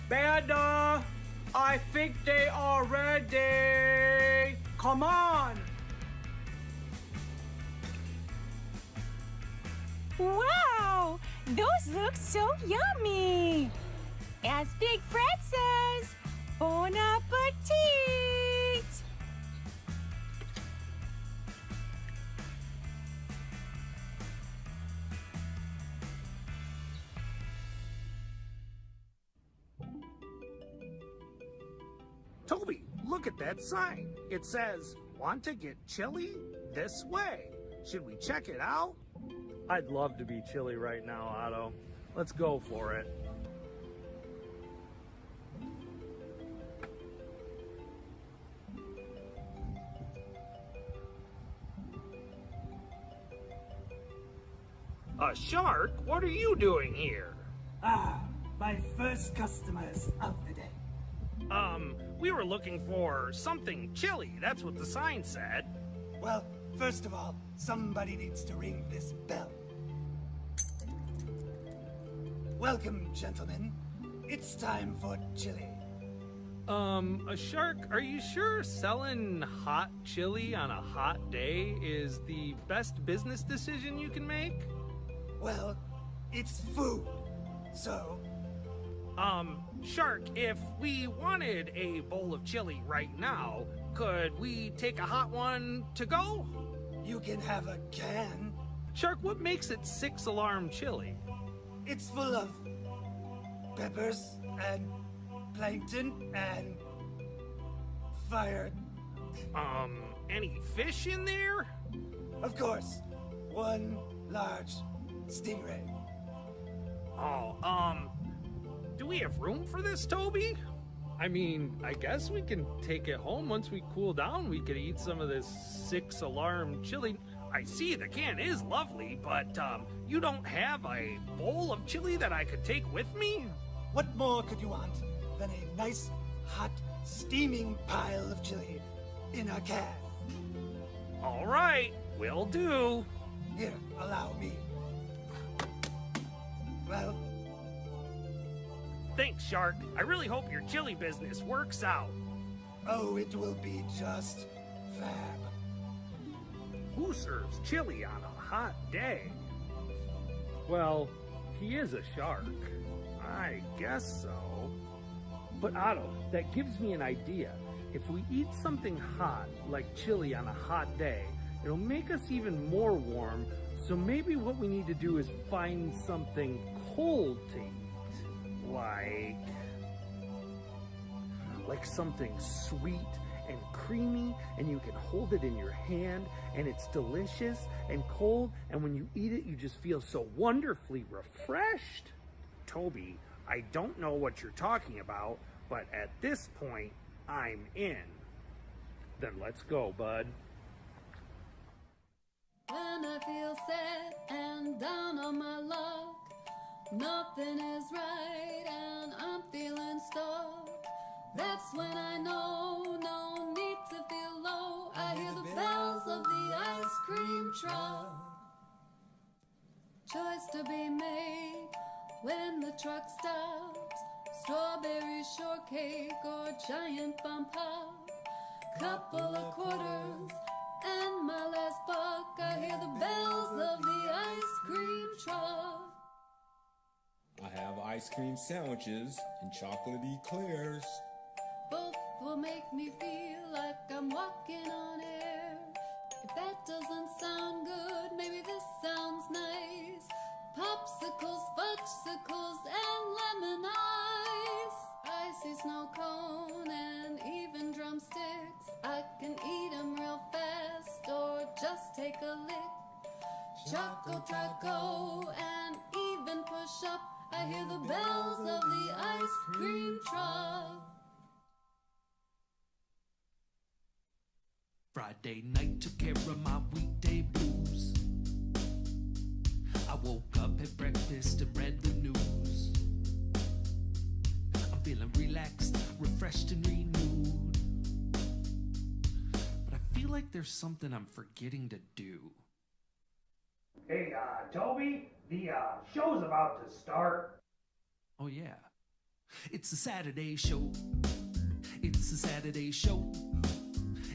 Banda, I think they are ready. Come on. Wow, those look so yummy. As Big Fred says, bon appetit. Toby, look at that sign. It says, "Want to get chili? This way." Should we check it out? I'd love to be chilly right now, Otto. Let's go for it. A shark? What are you doing here? My first customers of the day. We were looking for something chilly. That's what the sign said. Well, first of all, somebody needs to ring this bell. Welcome, gentlemen. It's time for chili. A shark, are you sure selling hot chili on a hot day is the best business decision you can make? Well, it's food, so... Shark, if we wanted a bowl of chili right now, could we take a hot one to go? You can have a can. Shark, what makes it 6-alarm chili? It's full of peppers and plankton and fire. Any fish in there? Of course, one large stingray. Oh, do we have room for this, Toby? I mean, I guess we can take it home once we cool down. We could eat some of this 6-alarm chili. I see the can is lovely, but, you don't have a bowl of chili that I could take with me? What more could you want than a nice, hot, steaming pile of chili in a can? All right, will do. Here, allow me. Well, thanks, Shark. I really hope your chili business works out. oh, it will be just fab. Who serves chili on a hot day? Well, he is a shark. I guess so. But Otto, that gives me an idea. If we eat something hot, like chili on a hot day, it'll make us even more warm, so maybe what we need to do is find something cold to eat. Like something sweet and creamy, and you can hold it in your hand, and it's delicious and cold, and when you eat it, you just feel so wonderfully refreshed. Toby, I don't know what you're talking about, but at this point, I'm in. Then let's go, bud. When I feel sad and down on my luck, nothing is right and I'm feeling stuck. That's when I know no need to feel low. I hear the bells of the ice cream truck. Choice to be made when the truck stops. Strawberry shortcake or giant bun pop. Couple of quarters and my last buck. I hear the bells of the ice cream truck. I have ice cream sandwiches and chocolatey eclairs. Both will make me feel like I'm walking on air. If that doesn't sound good, maybe this sounds nice. Popsicles, fudgesicles, and lemon ice. Icy snow cone and even drumsticks. I can eat them real fast or just take a lick. Choco taco and even push up. I hear the bells of the ice cream truck. Friday night took care of my weekday blues. I woke up, had breakfast, and read the news. I'm feeling relaxed, refreshed, and renewed. But I feel like there's something I'm forgetting to do. Hey, Toby, the show's about to start. Oh yeah, it's a Saturday show. It's a Saturday show.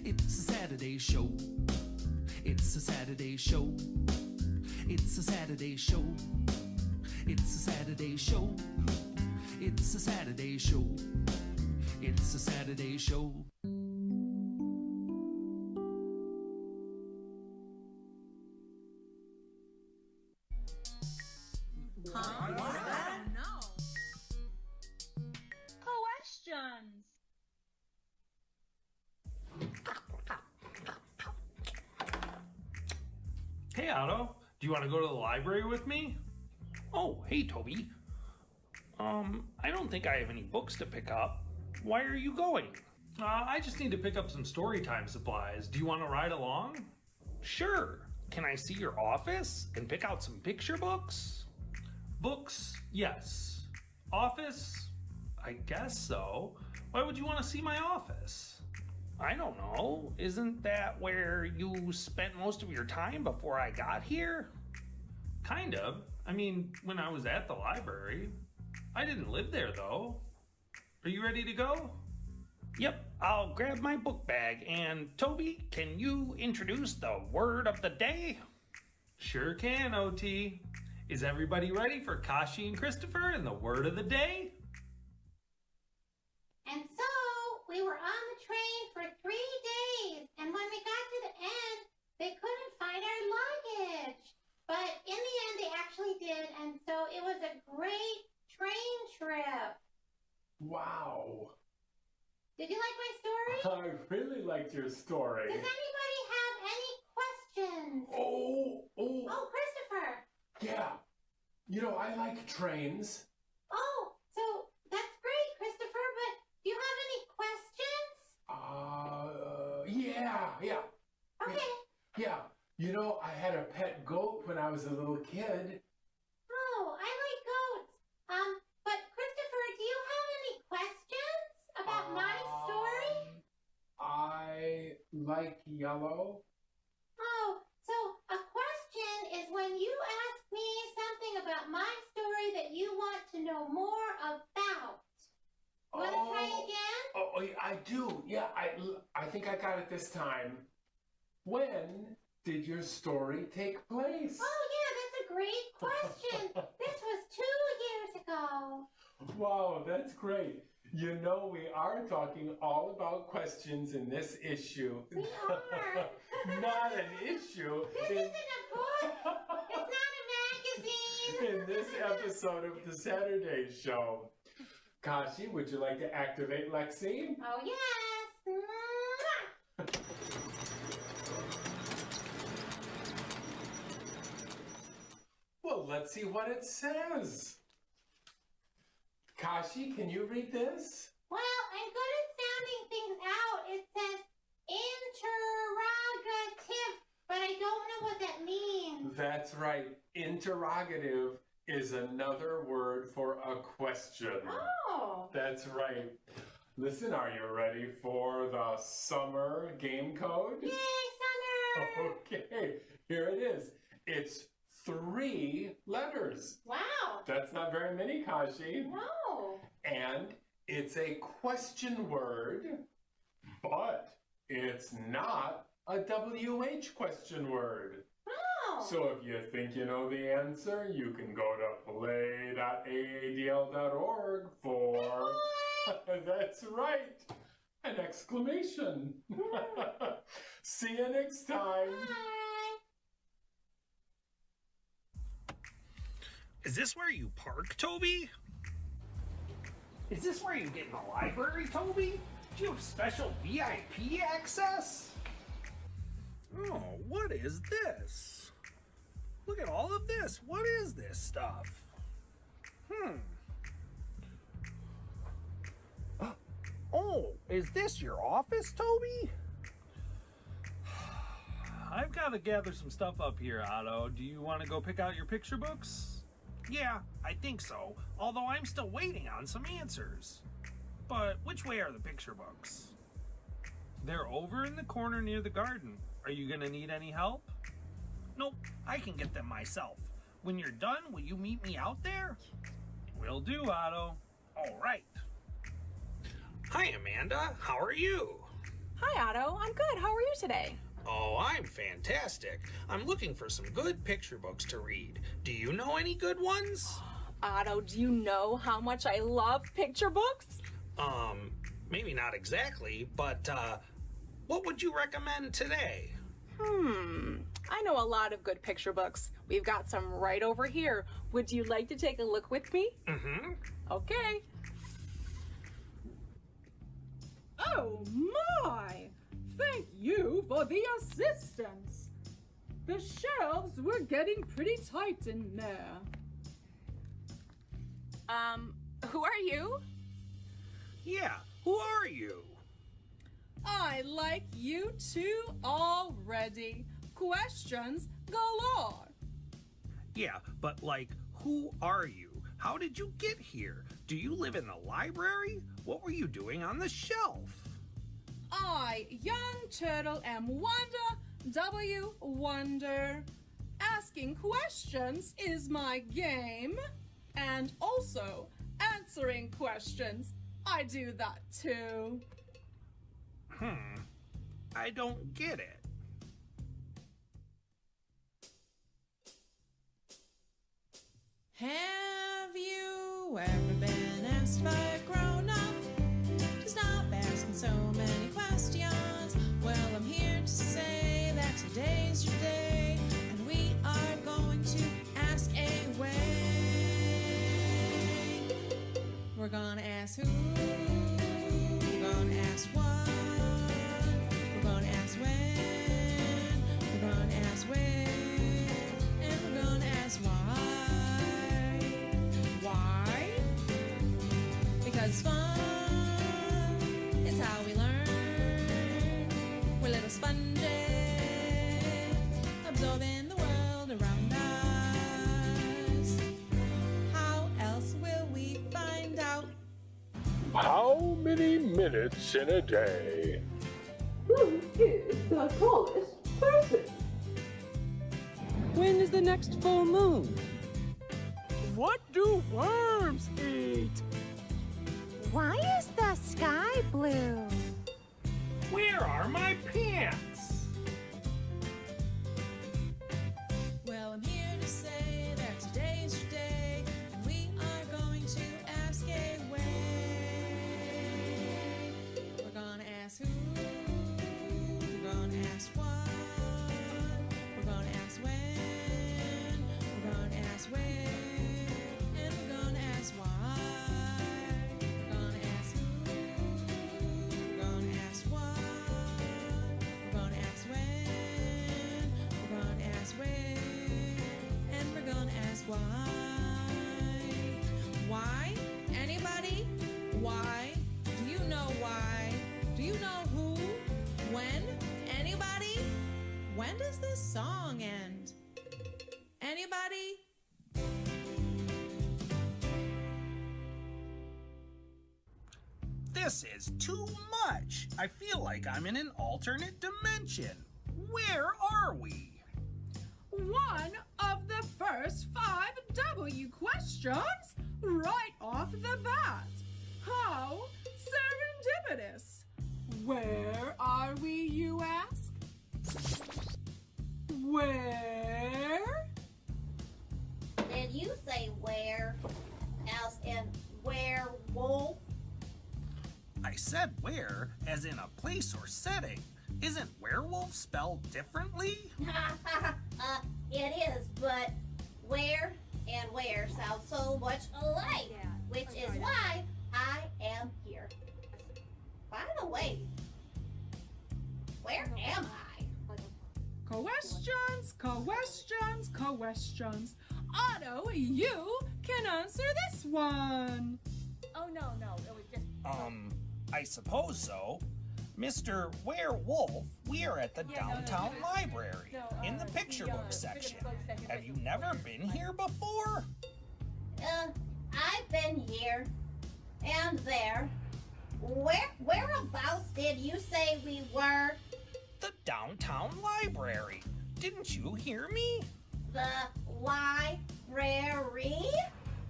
It's a Saturday show. It's a Saturday show. It's a Saturday show. It's a Saturday show. It's a Saturday show. It's a Saturday show. I don't know. Questions. Hey, Otto, do you want to go to the library with me? Oh, hey, Toby. I don't think I have any books to pick up. Why are you going? I just need to pick up some story time supplies. Do you want to ride along? Sure. Can I see your office and pick out some picture books? Books, yes. Office, I guess so. Why would you want to see my office? I don't know. Isn't that where you spent most of your time before I got here? Kind of. I mean, when I was at the library. I didn't live there, though. Are you ready to go? Yep, I'll grab my book bag. And Toby, can you introduce the word of the day? Sure can, OT. Is everybody ready for Kashi and Christopher and the word of the day? And so we were on the train for 3 days, and when we got to the end, they couldn't find our luggage. But in the end, they actually did, and so it was a great train trip. Wow. Did you like my story? I really liked your story. Does anybody have any questions? Oh, Christopher. yeah. You know, I like trains. Oh, so that's great, Christopher, but do you have any questions? Yeah. Okay. Yeah. You know, I had a pet goat when I was a little kid. Oh, I like goats. But Christopher, do you have any questions about my story? I like yellow. Oh, so a question is when you ask me something about my story that you want to know more about. You want to try again? Oh, I do. Yeah, I think I got it this time. When did your story take place? Oh, yeah, that's a great question. This was 2 years ago. Wow, that's great. You know, we are talking all about questions in this issue. We are. Not an issue. This isn't a book. It's not a magazine. In this episode of the Saturday Show. Kashi, would you like to activate Lexi? Oh, yes. Mwah. Well, let's see what it says. Kashi, can you read this? Well, I'm good at sounding things out. It says interrogative, but I don't know what that means. That's right. Interrogative is another word for a question. Oh. That's right. Listen, are you ready for the summer game code? Yay, summer! Okay, here it is. It's 3 letters. Wow. That's not very many, Kashi. No. And it's a question word, but it's not a WH question word. Oh. So if you think you know the answer, you can go to play.aadl.org for... That's right. An exclamation. See you next time. Bye. Is this where you park, Toby? Is this where you get in the library, Toby? Do you have special VIP access? Oh, what is this? Look at all of this. What is this stuff? Oh, is this your office, Toby? I've got to gather some stuff up here, Otto. Do you want to go pick out your picture books? Yeah, I think so. Although I'm still waiting on some answers. But which way are the picture books? They're over in the corner near the garden. Are you going to need any help? Nope, I can get them myself. When you're done, will you meet me out there? Will do, Otto. All right. Hi, Amanda. How are you? Hi, Otto. I'm good. How are you today? Oh, I'm fantastic. I'm looking for some good picture books to read. Do you know any good ones? Otto, do you know how much I love picture books? Maybe not exactly, but what would you recommend today? I know a lot of good picture books. We've got some right over here. Would you like to take a look with me? Mm-hmm. Okay. Oh my! Thank you for the assistance. The shelves were getting pretty tight in there. Who are you? Yeah, who are you? I like you two already. Questions galore. Yeah, but like, who are you? How did you get here? Do you live in the library? What were you doing on the shelf? I, young turtle, am Wonder W. Wonder. Asking questions is my game. And also, answering questions. I do that too. I don't get it. Have you ever been asked by a grown-up to stop asking so many questions? Well, I'm here to say that today's your day, and we are going to ask away. We're gonna ask who 'cause fun is how we learn. We're little sponges, absorbing the world around us. How else will we find out? How many minutes in a day? Who is the tallest person? When is the next full moon? What do worms eat? Why is the sky blue? Where are my pants? Well, I'm here to say that today's your day, and we are going to ask away. We're gonna ask who, we're gonna ask what, we're gonna ask when, we're gonna ask where, and we're gonna ask why. We're gonna ask who, we're gonna ask what, we're gonna ask when, we're gonna ask where, and we're gonna ask why. Why? Anybody? Why? Do you know why? Do you know who? When? Anybody? When does this song end? Anybody? This is too much. I feel like I'm in an alternate dimension. Where are we? One of the first 5 W questions right off the bat. How serendipitous. Where are we, you ask? Where? Did you say where, as in werewolf? I said where, as in a place or setting. Isn't werewolf spelled differently? It is, but where and where sound so much alike, which is why I am here. By the way, where am I? Questions. Otto, you can answer this one. Oh, no, it was just... I suppose so. Mr. Werewolf, we are at the downtown library, in the picture book section. Have you never been here before? I've been here and there. Whereabouts did you say we were? The downtown library. Didn't you hear me? The library?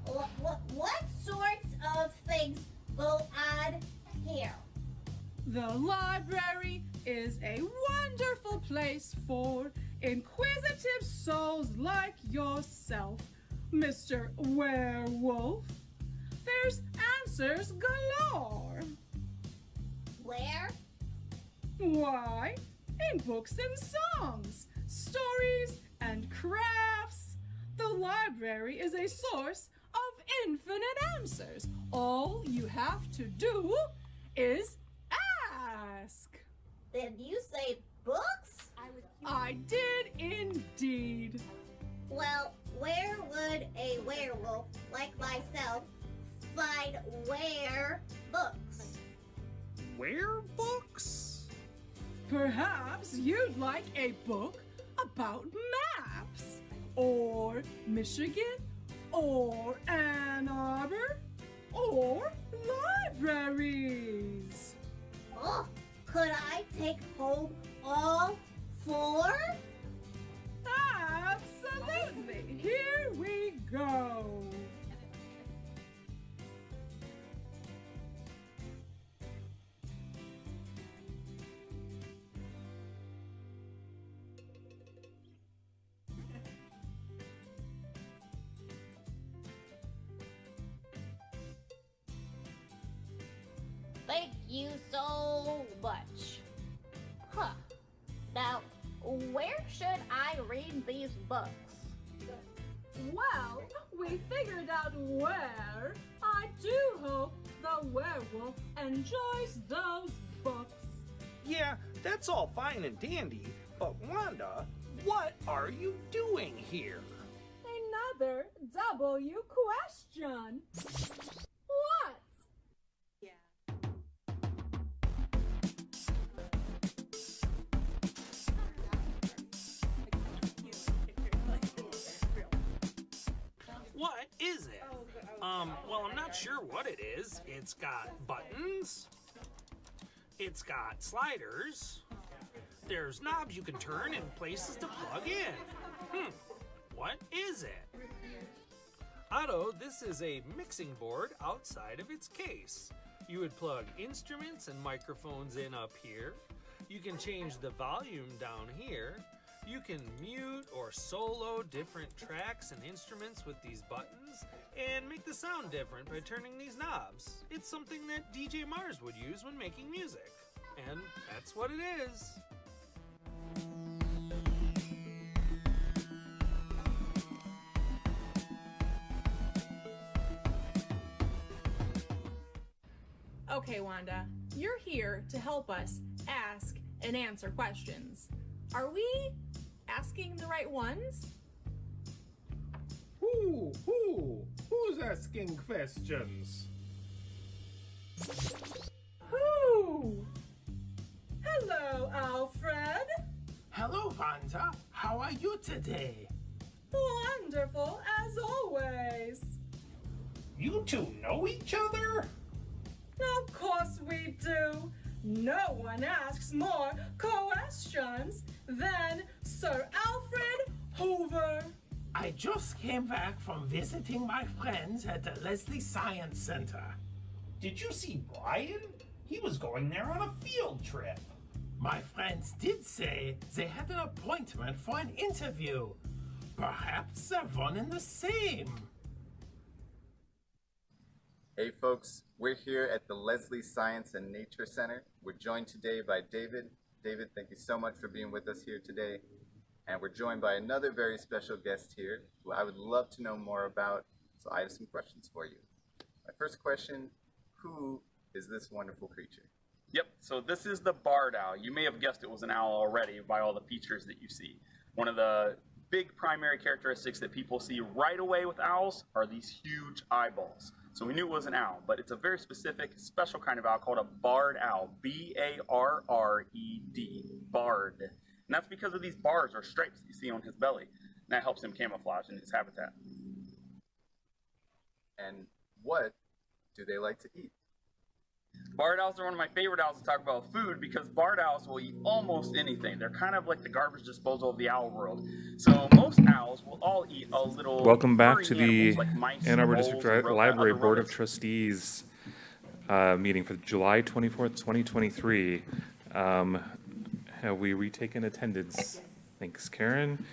What sorts of things go on here? The library is a wonderful place for inquisitive souls like yourself, Mr. Werewolf. There's answers galore. Where? Why, in books and songs, stories and crafts. The library is a source of infinite answers. All you have to do is ask. Did you say books? I did indeed. Well, where would a werewolf like myself find books? Where books? Perhaps you'd like a book about maps, or Michigan, or Ann Arbor, or libraries. Oh, could I take home all 4? Absolutely. Here we go. Thank you so much. Huh. Now, where should I read these books? Well, we figured out where. I do hope the werewolf enjoys those books. Yeah, that's all fine and dandy, but Wanda, what are you doing here? Another W question. What? Well, I'm not sure what it is. It's got buttons. It's got sliders. There's knobs you can turn and places to plug in. What is it? Otto, this is a mixing board outside of its case. You would plug instruments and microphones in up here. You can change the volume down here. You can mute or solo different tracks and instruments with these buttons and make the sound different by turning these knobs. It's something that DJ Mars would use when making music. And that's what it is. Okay, Wanda, you're here to help us ask and answer questions. Are we asking the right ones? Who's asking questions? Who? Hello, Alfred. Hello, Wanda. How are you today? Wonderful, as always. You two know each other? Of course we do. No one asks more questions than Sir Alfred Hoover. I just came back from visiting my friends at the Leslie Science Center. Did you see Brian? He was going there on a field trip. My friends did say they had an appointment for an interview. Perhaps they're one and the same. Hey folks, we're here at the Leslie Science and Nature Center. We're joined today by David. David, thank you so much for being with us here today. And we're joined by another very special guest here who I would love to know more about, so I have some questions for you. My first question, who is this wonderful creature? Yep, so this is the barred owl. You may have guessed it was an owl already by all the features that you see. One of the big primary characteristics that people see right away with owls are these huge eyeballs. So we knew it was an owl, but it's a very specific, special kind of owl called a barred owl. B-A-R-R-E-D, barred. And that's because of these bars or stripes that you see on his belly. And that helps him camouflage in his habitat. And what do they like to eat? Barred owls are one of my favorite owls to talk about food because barred owls will eat almost anything. They're kind of like the garbage disposal of the owl world. So most owls will all eat a little. Welcome back to the like mice, Ann Arbor moles, District Library Board of Trustees meeting for July 24th, 2023. Have we retaken attendance? Thanks, Karen.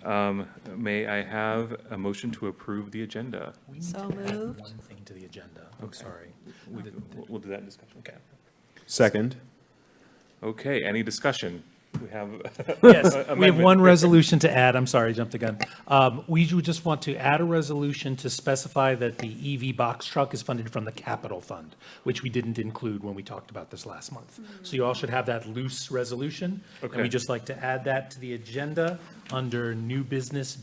May I have a motion to approve the agenda? So moved. One thing to the agenda. I'm Okay. sorry. We'll do that in discussion. Okay. Second. Okay, any discussion? We have. Yes, we have one resolution to add. I'm sorry, I jumped the gun. We would just want to add a resolution to specify that the EV box truck is funded from the capital fund, which we didn't include when we talked about this last month. So you all should have that loose resolution. And Okay. we'd just like to add that to the agenda under new business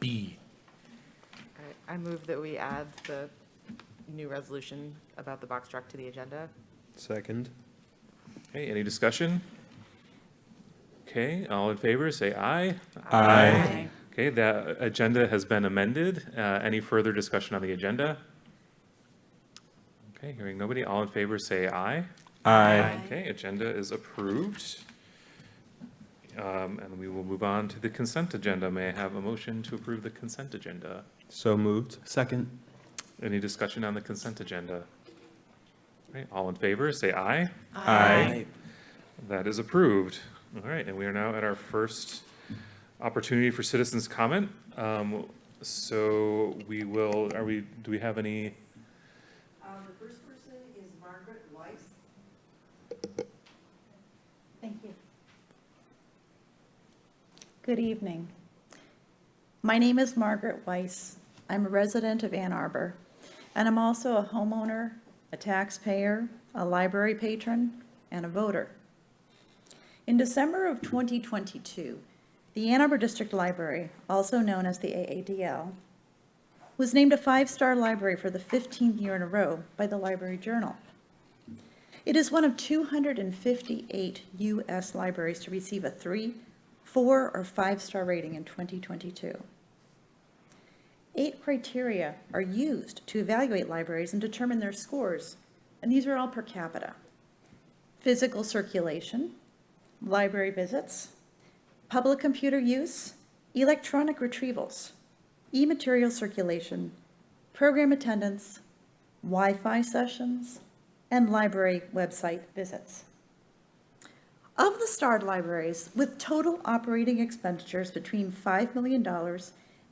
B. I move that we add the new resolution about the box truck to the agenda. Second. Okay, any discussion? Okay, all in favor, say aye. Aye. Okay, that agenda has been amended. Any further discussion on the agenda? Okay, hearing nobody, all in favor, say aye. Aye. Okay, agenda is approved. And we will move on to the consent agenda. May I have a motion to approve the consent agenda? So moved. Second. Any discussion on the consent agenda? Okay, all in favor, say aye. Aye. That is approved. All right, and we are now at our first opportunity for citizens' comment. So we will, do we have any? The first person is Margaret Weiss. Thank you. Good evening. My name is Margaret Weiss. I'm a resident of Ann Arbor, and I'm also a homeowner, a taxpayer, a library patron, and a voter. In December of 2022, the Ann Arbor District Library, also known as the AADL, was named a 5-star library for the 15th year in a row by the Library Journal. It is one of 258 U.S. libraries to receive a 3, 4, or 5-star rating in 2022. 8 criteria are used to evaluate libraries and determine their scores, and these are all per capita. Physical circulation, library visits, public computer use, electronic retrievals, e-material circulation, program attendance, Wi-Fi sessions, and library website visits. Of the starred libraries with total operating expenditures between $5 million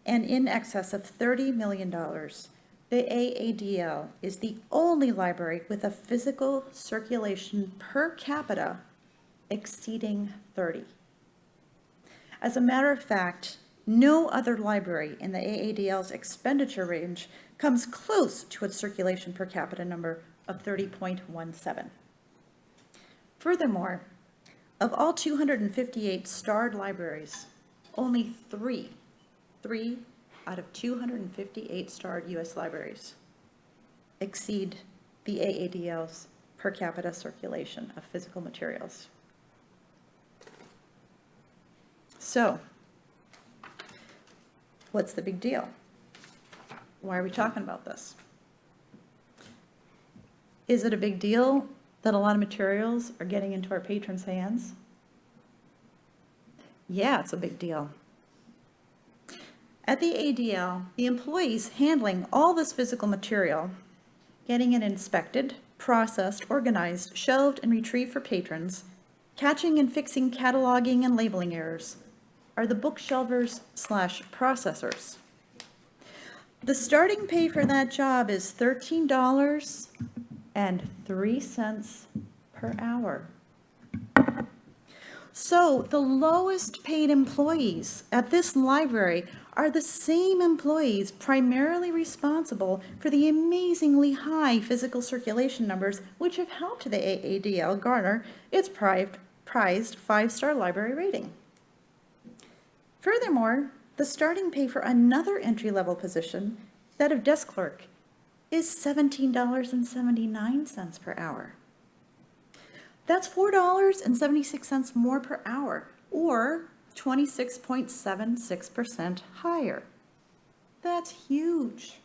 and in excess of $30 million, the AADL is the only library with a physical circulation per capita exceeding 30. As a matter of fact, no other library in the AADL's expenditure range comes close to its circulation per capita number of 30.17. Furthermore, of all 258 starred libraries, only three out of 258 starred U.S. libraries exceed the AADL's per capita circulation of physical materials. So, what's the big deal? Why are we talking about this? Is it a big deal that a lot of materials are getting into our patrons' hands? Yeah, it's a big deal. At the ADL, the employees handling all this physical material, getting it inspected, processed, organized, shelved, and retrieved for patrons, catching and fixing cataloging and labeling errors, are the bookshelvers/processors. The starting pay for that job is $13.03 per hour. So the lowest paid employees at this library are the same employees primarily responsible for the amazingly high physical circulation numbers which have helped the AADL garner its prized 5-star library rating. Furthermore, the starting pay for another entry-level position, that of desk clerk, is $17.79 per hour. That's $4.76 more per hour, or 26.76% higher. That's huge.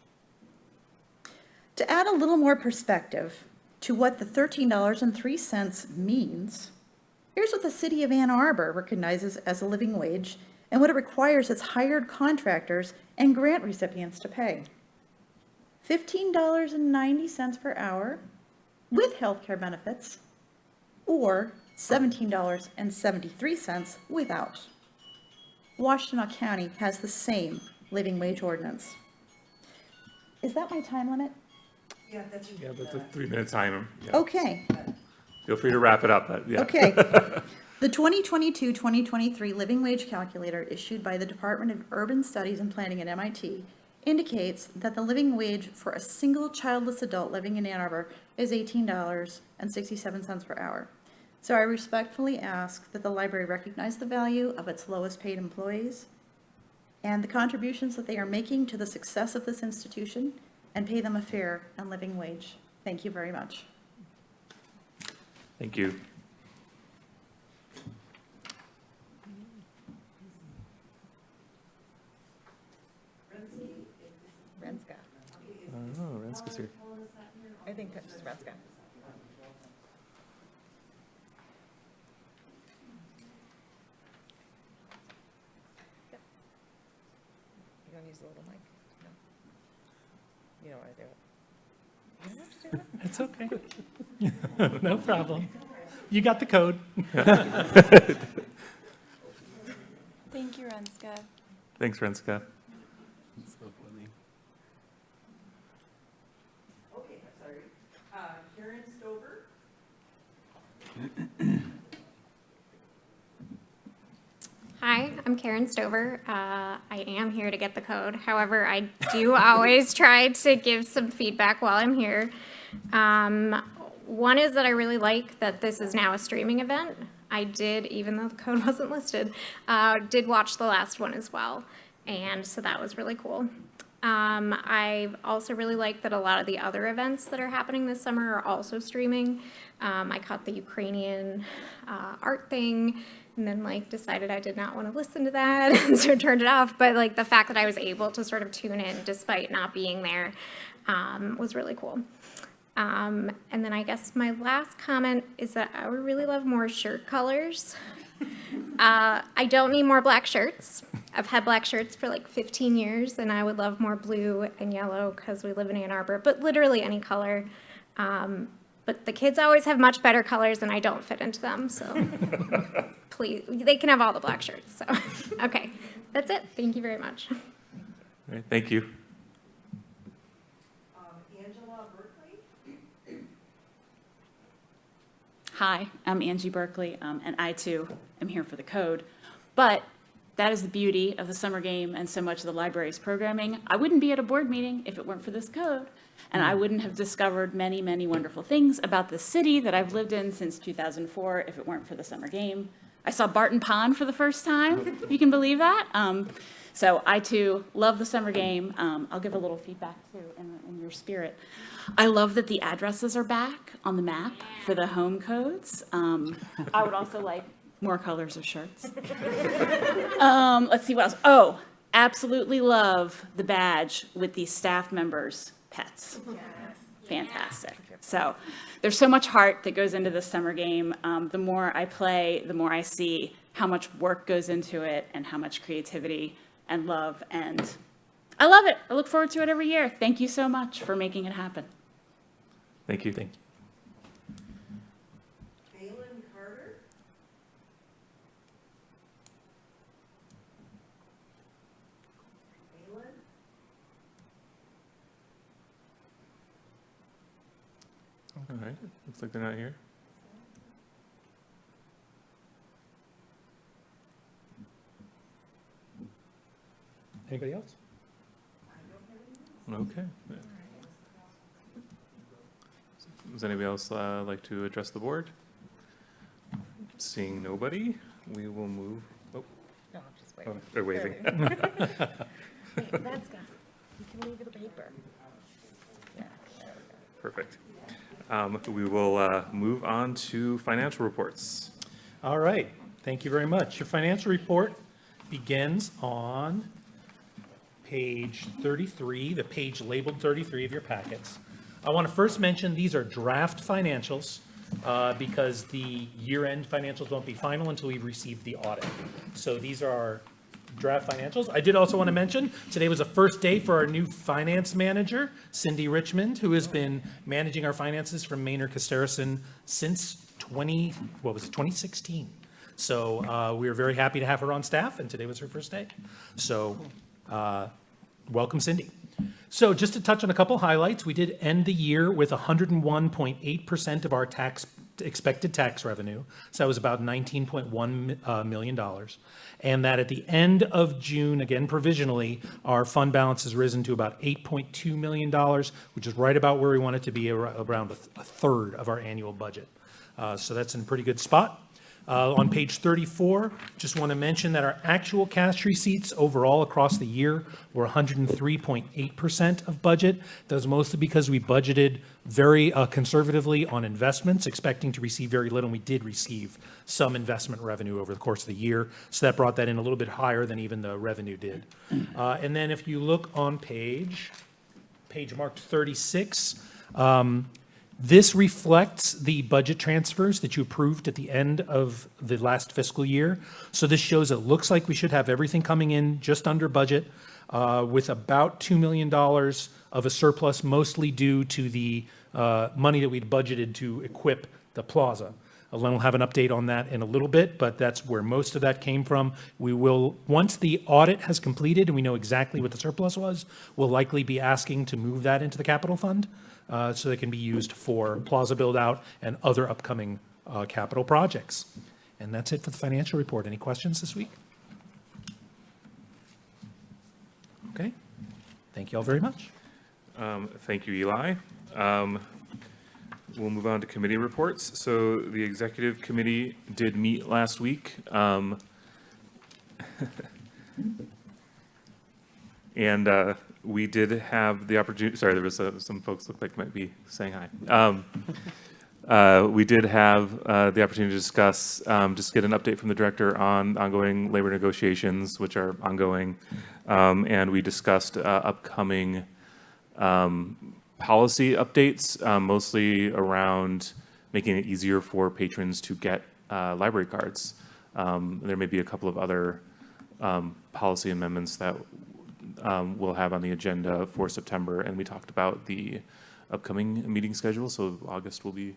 To add a little more perspective to what the $13.03 means, here's what the city of Ann Arbor recognizes as a living wage and what it requires its hired contractors and grant recipients to pay. $15.90 per hour with healthcare benefits, or $17.73 without. Washtenaw County has the same living wage ordinance. Is that my time limit? Yeah, that's a 3-minute timer. Yeah. Okay. Feel free to wrap it up. But yeah. Okay. The 2022-2023 Living Wage Calculator issued by the Department of Urban Studies and Planning at MIT indicates that the living wage for a single childless adult living in Ann Arbor is $18.67 per hour. So I respectfully ask that the library recognize the value of its lowest paid employees and the contributions that they are making to the success of this institution and pay them a fair and living wage. Thank you very much. Thank you. Renska. Oh, Renska's here. I think that's just Renska. Yep. You don't use the little mic? No. You don't want to do it. You don't have to do it. It's okay. No problem. You got the code. Thank you, Renska. Thanks, Renska. So funny. Okay, sorry. Karen Stover. Hi, I'm Karen Stover. I am here to get the code. However, I do always try to give some feedback while I'm here. One is that I really like that this is now a streaming event. I did, even though the code wasn't listed, did watch the last one as well. And so that was really cool. I also really like that a lot of the other events that are happening this summer are also streaming. I caught the Ukrainian art thing, and then like decided I did not want to listen to that, and so turned it off. But like the fact that I was able to sort of tune in despite not being there was really cool. And then I guess my last comment is that I would really love more shirt colors. I don't need more black shirts. I've had black shirts for like 15 years, and I would love more blue and yellow because we live in Ann Arbor, but literally any color. But the kids always have much better colors, and I don't fit into them, so please, they can have all the black shirts. So, okay, that's it. Thank you very much. All right, thank you. Angela Berkeley. Hi, I'm Angie Berkeley, and I too am here for the code. But that is the beauty of the summer game and so much of the library's programming. I wouldn't be at a board meeting if it weren't for this code. And I wouldn't have discovered many, many wonderful things about the city that I've lived in since 2004 if it weren't for the summer game. I saw Barton Pond for the first time, if you can believe that. So I too love the summer game. I'll give a little feedback too in your spirit. I love that the addresses are back on the map for the home codes. I would also like more colors of shirts. Let's see what else. Oh, absolutely love the badge with these staff members' pets. Yes. Fantastic. So there's so much heart that goes into this summer game. The more I play, the more I see how much work goes into it and how much creativity and love. And I love it. I look forward to it every year. Thank you so much for making it happen. Thank you. Thank you. All right, looks like they're not here. Anybody else? Okay. Does anybody else like to address the board? Seeing nobody, we will move. Oh, No, I'm just waving. oh they're waving. Wait, that's good. You can leave the paper. Yeah, there we go. Perfect. We will move on to financial reports. All right, thank you very much. Your financial report begins on page 33, the page labeled 33 of your packets. I want to first mention these are draft financials because the year-end financials won't be final until we've received the audit. So these are our draft financials. I did also want to mention today was the first day for our new finance manager, Cindy Richmond, who has been managing our finances from Maynard Casterison since 2016. So we are very happy to have her on staff, and today was her first day. So welcome, Cindy. So just to touch on a couple highlights, we did end the year with 101.8% of our expected tax revenue. So that was about $19.1 million. And that at the end of June, again provisionally, our fund balance has risen to about $8.2 million, which is right about where we want it to be, around a third of our annual budget. So that's in a pretty good spot. On page 34, just want to mention that our actual cash receipts overall across the year were 103.8% of budget. That was mostly because we budgeted very conservatively on investments, expecting to receive very little, and we did receive some investment revenue over the course of the year. So that brought that in a little bit higher than even the revenue did. And then if you look on page marked 36, this reflects the budget transfers that you approved at the end of the last fiscal year. So this shows it looks like we should have everything coming in just under budget with about $2 million of a surplus, mostly due to the money that we'd budgeted to equip the plaza. Len will have an update on that in a little bit, but that's where most of that came from. We will, once the audit has completed and we know exactly what the surplus was, we'll likely be asking to move that into the capital fund. So they can be used for plaza build out and other upcoming capital projects. And that's it for the financial report. Any questions this week? Okay. Thank you all very much. Thank you, Eli. We'll move on to committee reports. So the executive committee did meet last week. And we did have the opportunity, sorry, there was some folks look like might be saying hi. We did have the opportunity to discuss, just get an update from the director on ongoing labor negotiations, which are ongoing. And we discussed upcoming policy updates, mostly around making it easier for patrons to get library cards. There may be a couple of other policy amendments that we'll have on the agenda for September, and we talked about the upcoming meeting schedule, so August will be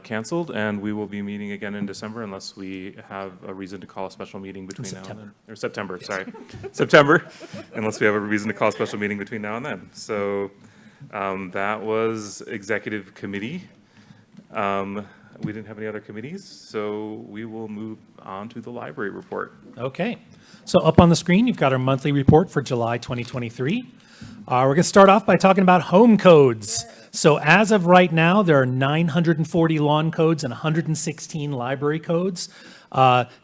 canceled, and we will be meeting again in December unless we have a reason to call a special meeting between now and then. Or September, sorry. September, unless we have a reason to call a special meeting between now and then. So that was executive committee. We didn't have any other committees, so we will move on to the library report. Okay. So up on the screen, you've got our monthly report for July 2023. We're going to start off by talking about home codes. So as of right now, there are 940 lawn codes and 116 library codes.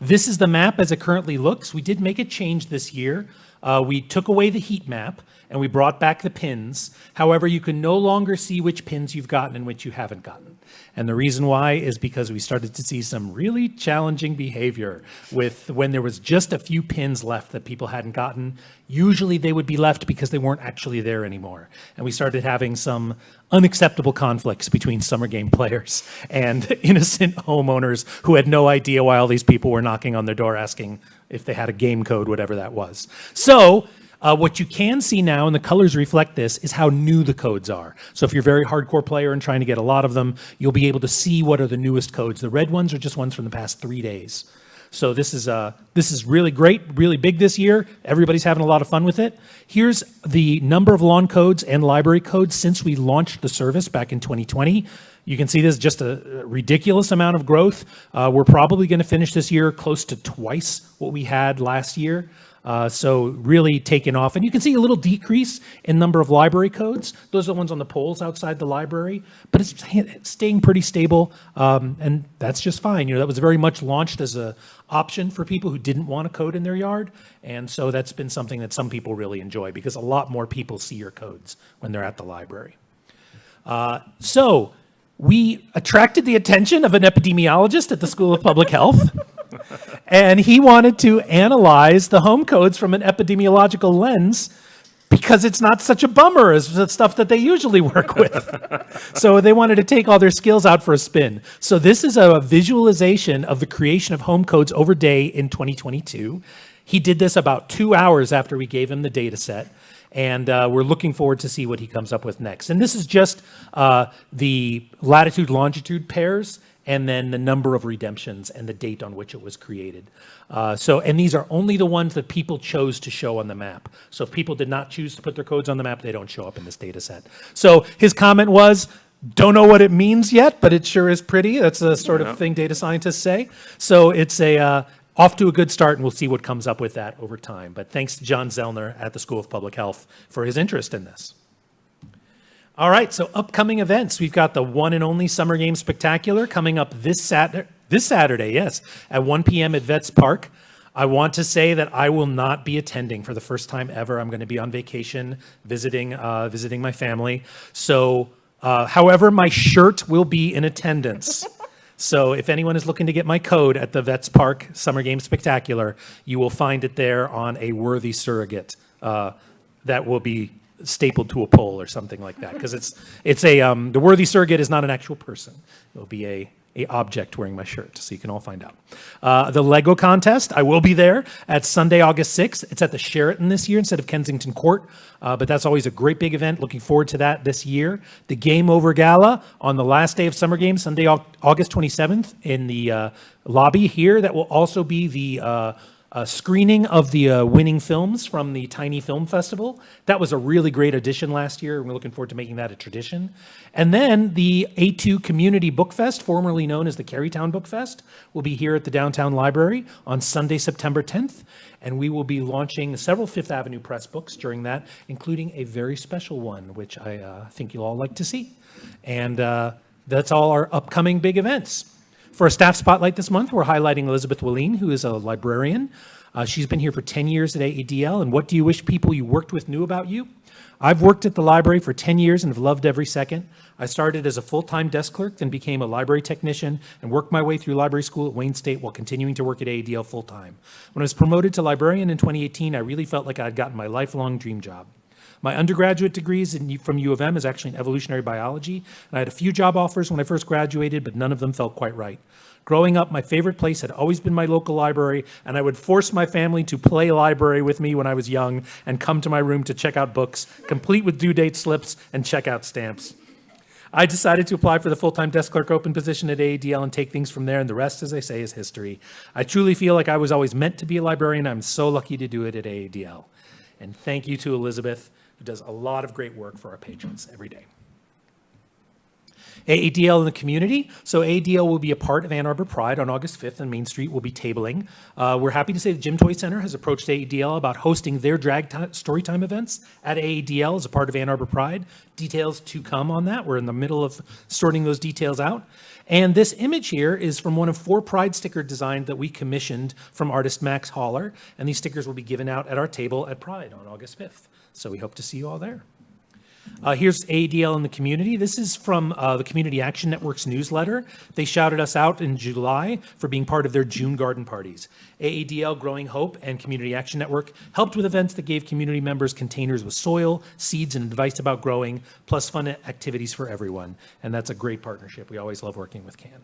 This is the map as it currently looks. We did make a change this year. We took away the heat map and we brought back the pins. However, you can no longer see which pins you've gotten and which you haven't gotten. And the reason why is because we started to see some really challenging behavior with when there was just a few pins left that people hadn't gotten. Usually they would be left because they weren't actually there anymore. And we started having some unacceptable conflicts between summer game players and innocent homeowners who had no idea why all these people were knocking on their door asking if they had a game code, whatever that was. So what you can see now, and the colors reflect this, is how new the codes are. So if you're a very hardcore player and trying to get a lot of them, you'll be able to see what are the newest codes. The red ones are just ones from the past 3 days. So this is really great, really big this year. Everybody's having a lot of fun with it. Here's the number of lawn codes and library codes since we launched the service back in 2020. You can see this just a ridiculous amount of growth. We're probably going to finish this year close to twice what we had last year. So really taken off. And you can see a little decrease in number of library codes. Those are the ones on the poles outside the library, but it's staying pretty stable. And that's just fine. That was very much launched as an option for people who didn't want a code in their yard. And so that's been something that some people really enjoy because a lot more people see your codes when they're at the library. So we attracted the attention of an epidemiologist at the School of Public Health. And he wanted to analyze the home codes from an epidemiological lens because it's not such a bummer as the stuff that they usually work with. So they wanted to take all their skills out for a spin. So this is a visualization of the creation of home codes over day in 2022. He did this about 2 hours after we gave him the data set. And we're looking forward to see what he comes up with next. And this is just the latitude-longitude pairs and then the number of redemptions and the date on which it was created. And these are only the ones that people chose to show on the map. So if people did not choose to put their codes on the map, they don't show up in this data set. So his comment was, don't know what it means yet, but it sure is pretty. That's the sort of thing data scientists say. So it's off to a good start, and we'll see what comes up with that over time. But thanks to John Zellner at the School of Public Health for his interest in this. All right, so upcoming events. We've got the one and only Summer Game Spectacular coming up this Saturday, yes, at 1 p.m. at Vets Park. I want to say that I will not be attending for the first time ever. I'm going to be on vacation visiting my family. So, however, my shirt will be in attendance. So if anyone is looking to get my code at the Vets Park Summer Game Spectacular, you will find it there on a worthy surrogate that will be stapled to a pole or something like that. Because the worthy surrogate is not an actual person. It will be a object wearing my shirt, so you can all find out. The Lego contest, I will be there at Sunday, August 6th. It's at the Sheraton this year instead of Kensington Court, but that's always a great big event. Looking forward to that this year. The Game Over Gala on the last day of Summer Games, Sunday, August 27th in the lobby here. That will also be the screening of the winning films from the Tiny Film Festival. That was a really great addition last year, and we're looking forward to making that a tradition. And then the A2 Community Book Fest, formerly known as the Carytown Book Fest, will be here at the Downtown Library on Sunday, September 10th, and we will be launching several Fifth Avenue Press books during that, including a very special one, which I think you'll all like to see. And that's all our upcoming big events. For a staff spotlight this month, we're highlighting Elizabeth Willeen, who is a librarian. She's been here for 10 years at AADL, and what do you wish people you worked with knew about you? I've worked at the library for 10 years and have loved every second. I started as a full-time desk clerk, then became a library technician and worked my way through library school at Wayne State while continuing to work at AADL full-time. When I was promoted to librarian in 2018, I really felt like I had gotten my lifelong dream job. My undergraduate degrees from U of M is actually in evolutionary biology, and I had a few job offers when I first graduated, but none of them felt quite right. Growing up, my favorite place had always been my local library, and I would force my family to play library with me when I was young and come to my room to check out books, complete with due date slips and checkout stamps. I decided to apply for the full-time desk clerk open position at AADL and take things from there, and the rest, as they say, is history. I truly feel like I was always meant to be a librarian. I'm so lucky to do it at AADL. And thank you to Elizabeth, who does a lot of great work for our patrons every day. AADL in the community. So AADL will be a part of Ann Arbor Pride on August 5th, and Main Street will be tabling. We're happy to say the Jim Toy Center has approached AADL about hosting their drag storytime events at AADL as a part of Ann Arbor Pride. Details to come on that. We're in the middle of sorting those details out. And this image here is from one of 4 Pride sticker designs that we commissioned from artist Max Haller. And these stickers will be given out at our table at Pride on August 5th. So we hope to see you all there. Here's AADL in the community. This is from the Community Action Network's newsletter. They shouted us out in July for being part of their June garden parties. AADL, Growing Hope, and Community Action Network helped with events that gave community members containers with soil, seeds, and advice about growing, plus fun activities for everyone. And that's a great partnership. We always love working with CAN.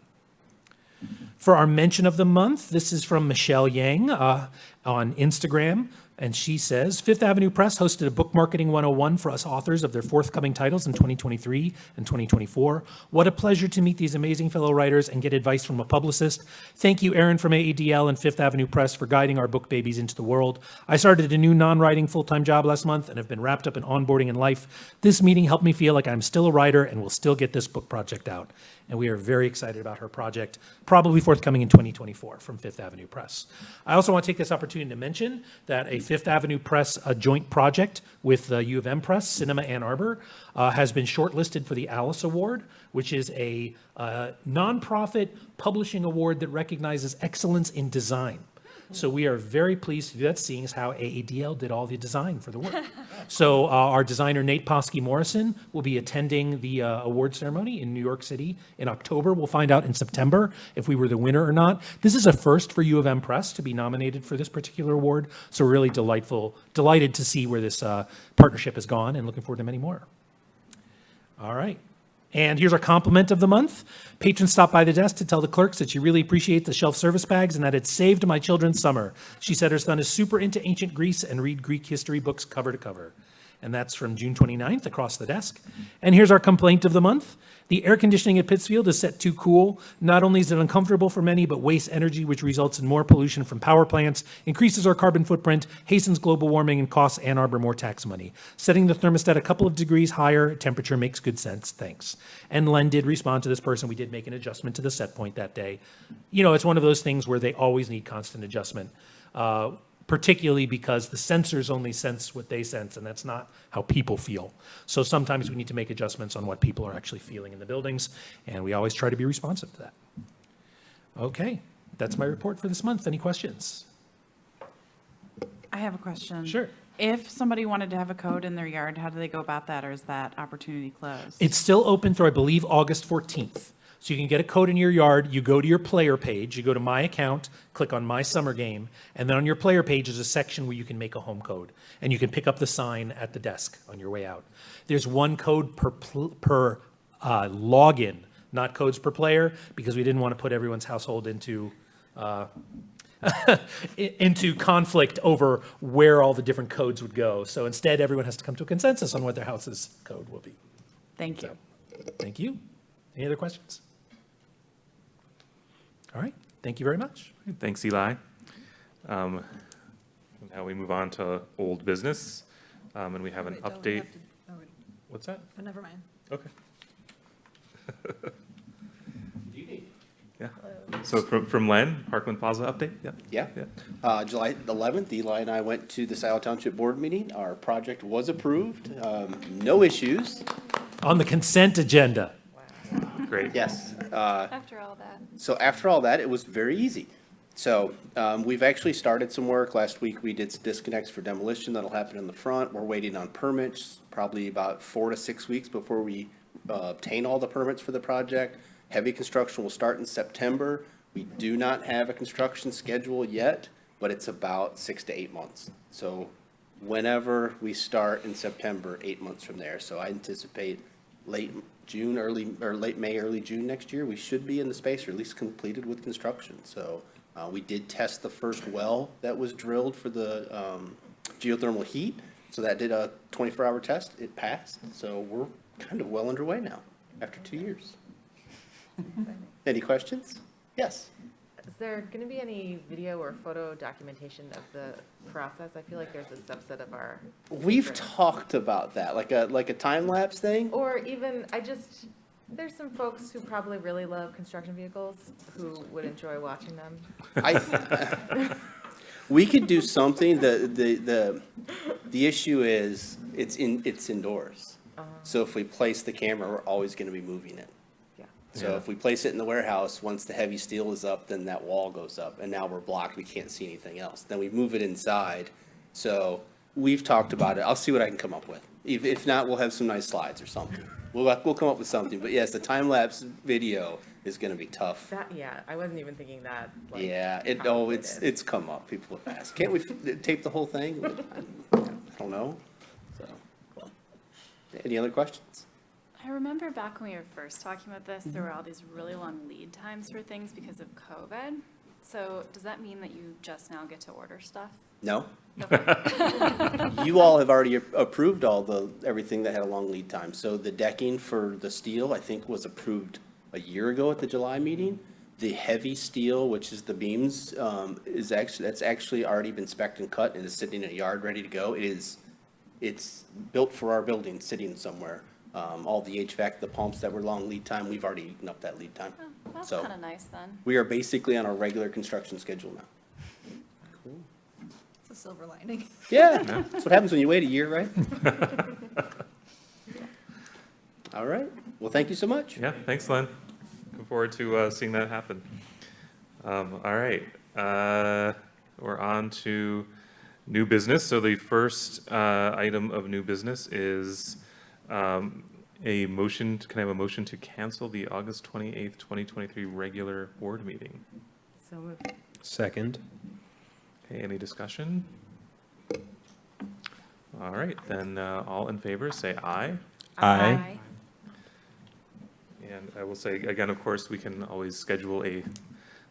For our mention of the month, this is from Michelle Yang on Instagram. And she says, Fifth Avenue Press hosted a Book Marketing 101 for us authors of their forthcoming titles in 2023 and 2024. What a pleasure to meet these amazing fellow writers and get advice from a publicist. Thank you, Erin from AADL and Fifth Avenue Press for guiding our book babies into the world. I started a new non-writing full-time job last month and have been wrapped up in onboarding and life. This meeting helped me feel like I'm still a writer and will still get this book project out. And we are very excited about her project, probably forthcoming in 2024 from Fifth Avenue Press. I also want to take this opportunity to mention that a Fifth Avenue Press joint project with the U of M Press, Cinema Ann Arbor, has been shortlisted for the Alice Award, which is a nonprofit publishing award that recognizes excellence in design. So we are very pleased to do that, seeing as how AADL did all the design for the work. So our designer, Nate Posky Morrison, will be attending the award ceremony in New York City in October. We'll find out in September if we were the winner or not. This is a first for U of M Press to be nominated for this particular award. So we're really delighted to see where this partnership has gone and looking forward to many more. All right. And here's our compliment of the month. Patrons stopped by the desk to tell the clerks that she really appreciates the shelf service bags and that it saved my children's summer. She said her son is super into ancient Greece and read Greek history books cover to cover. And that's from June 29th across the desk. And here's our complaint of the month. The air conditioning at Pittsfield is set too cool. Not only is it uncomfortable for many, but wastes energy, which results in more pollution from power plants, increases our carbon footprint, hastens global warming, and costs Ann Arbor more tax money. Setting the thermostat a couple of degrees higher temperature makes good sense. Thanks. And Len did respond to this person. We did make an adjustment to the set point that day. You know, it's one of those things where they always need constant adjustment. Particularly because the sensors only sense what they sense, and that's not how people feel. So sometimes we need to make adjustments on what people are actually feeling in the buildings, and we always try to be responsive to that. Okay, that's my report for this month. Any questions? I have a question. Sure. If somebody wanted to have a code in their yard, how do they go about that, or is that opportunity closed? It's still open through, I believe, August 14th. So you can get a code in your yard, you go to your player page, you go to My Account, click on My Summer Game, and then on your player page is a section where you can make a home code. And you can pick up the sign at the desk on your way out. There's one code per login, not codes per player, because we didn't want to put everyone's household into into conflict over where all the different codes would go. So instead, everyone has to come to a consensus on what their house's code will be. Thank you. So, thank you. Any other questions? All right. Thank you very much. Thanks, Eli. Now we move on to old business, and we have an update. What's that? Oh, never mind. Okay. Yeah. So from Len, Parkland Plaza update? Yeah. July 11th, Eli and I went to the Scioto Township Board meeting. Our project was approved. No issues. On the consent agenda. Great. Yes. After all that. So after all that, it was very easy. So we've actually started some work. Last week, we did some disconnects for demolition. That'll happen in the front. We're waiting on permits, probably about 4 to 6 weeks before we obtain all the permits for the project. Heavy construction will start in September. We do not have a construction schedule yet, but it's about 6 to 8 months. So whenever we start in September, 8 months from there. So I anticipate late June, late May, early June next year, we should be in the space, or at least completed with construction. So we did test the first well that was drilled for the geothermal heat. So that did a 24-hour test. It passed. So we're kind of well underway now after 2 years. Any questions? Yes. Is there going to be any video or photo documentation of the process? I feel like there's a subset of our. We've talked about that, like a time lapse thing. Or even, there's some folks who probably really love construction vehicles who would enjoy watching them. We could do something. The issue is it's indoors. So if we place the camera, we're always going to be moving it. So if we place it in the warehouse, once the heavy steel is up, then that wall goes up, and now we're blocked, we can't see anything else. Then we move it inside. So we've talked about it. I'll see what I can come up with. If not, we'll have some nice slides or something. We'll come up with something. But yes, the time-lapse video is gonna be tough. I wasn't even thinking that. Yeah, it's come up. People have asked, can't we tape the whole thing? I don't know. So, any other questions? I remember back when we were first talking about this, there were all these really long lead times for things because of COVID. So does that mean that you just now get to order stuff? No. You all have already approved everything that had a long lead time. So the decking for the steel, I think, was approved a year ago at the July meeting. The heavy steel, which is the beams, that's actually already been spec'd and cut and is sitting in a yard ready to go. It's built for our building, sitting somewhere. All the HVAC, the pumps that were long lead time, we've already eaten up that lead time. Oh, that's So kind of nice then. we are basically on our regular construction schedule now. It's a silver lining. Yeah, that's what happens when you wait a year, right? All right. Well, thank you so much. Yeah, thanks, Len. Looking forward to seeing that happen. All right. We're on to new business. So the first item of new business is a motion. Can I have a motion to cancel the August 28th, 2023 regular board meeting? So moved. Second. Okay, any discussion? All right, then all in favor say aye. Aye. And I will say, again, of course, we can always schedule a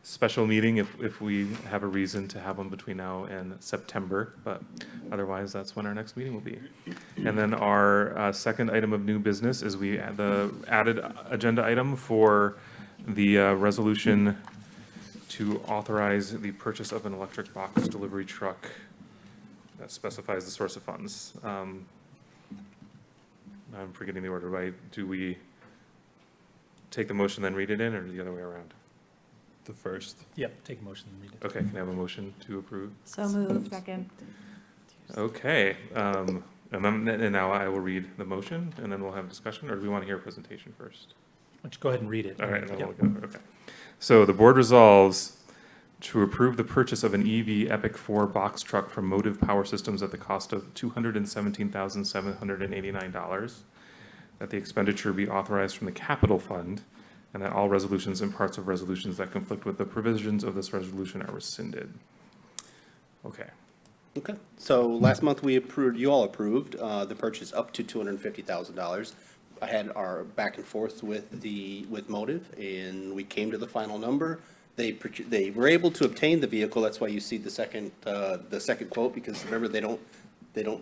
special meeting if we have a reason to have one between now and September, but otherwise, that's when our next meeting will be. And then our second item of new business is we add the added agenda item for the resolution to authorize the purchase of an electric box delivery truck that specifies the source of funds. I'm forgetting the order, right? Do we take the motion, then read it in, or the other way around? The first. Yep, take a motion and read it. Okay, can I have a motion to approve? So moved. Second. Okay, and now I will read the motion, and then we'll have discussion, or do we want to hear a presentation first? Why don't you go ahead and read it? All right, and then Yep. we'll go, okay. So the board resolves to approve the purchase of an EV Epic 4 box truck from Motive Power Systems at the cost of $217,789, that the expenditure be authorized from the capital fund, and that all resolutions and parts of resolutions that conflict with the provisions of this resolution are rescinded. Okay. Okay, so last month you all approved the purchase up to $250,000. I had our back and forth with Motive, and we came to the final number. They were able to obtain the vehicle. That's why you see the second quote, because remember, they don't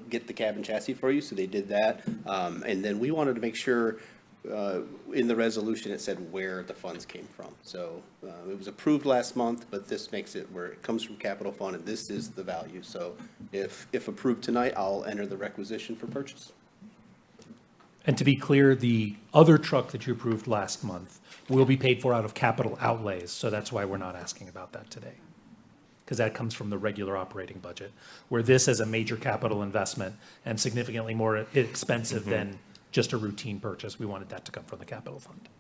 get the cab and chassis for you, so they did that. And then we wanted to make sure in the resolution it said where the funds came from. So it was approved last month, but this makes it where it comes from capital fund, and this is the value. So if approved tonight, I'll enter the requisition for purchase. And to be clear, the other truck that you approved last month will be paid for out of capital outlays, so that's why we're not asking about that today. Because that comes from the regular operating budget, where this is a major capital investment and significantly more expensive than just a routine purchase. We wanted that to come from the capital fund.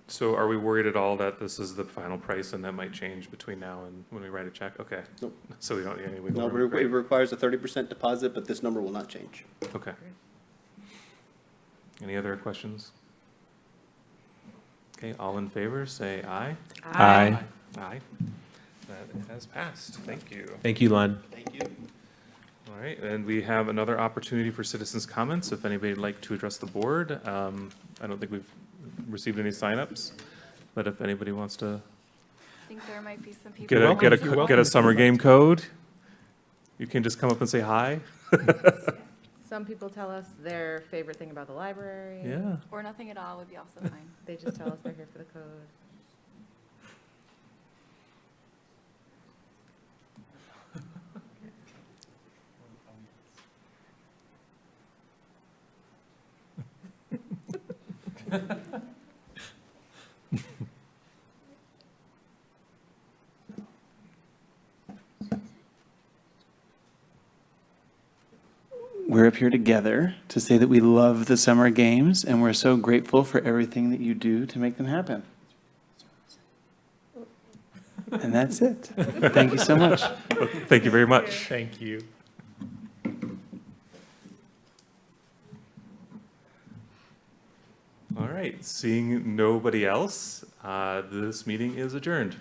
So are we worried at all that this is the final price and that might change between now and when we write a check? Okay. Nope. So we don't need any wiggle No, room. it Great. requires a 30% deposit, but this number will not change. Okay. Any other questions? Okay, all in favor, say aye. Aye. Aye. That has passed. Thank you. Thank you, Len. Thank you. All right, and we have another opportunity for citizens' comments. If anybody'd like to address the board, I don't think we've received any signups, but if anybody wants to I think there might be some people. get a summer game code, you can just come up and say hi. Some people tell us their favorite thing about the library. Yeah. Or nothing at all would be also fine. They just tell us they're here for the code. We're up here together to say that we love the summer games and we're so grateful for everything that you do to make them happen. And that's it. Thank you so much. Thank you very much. Thank you. All right, seeing nobody else, this meeting is adjourned.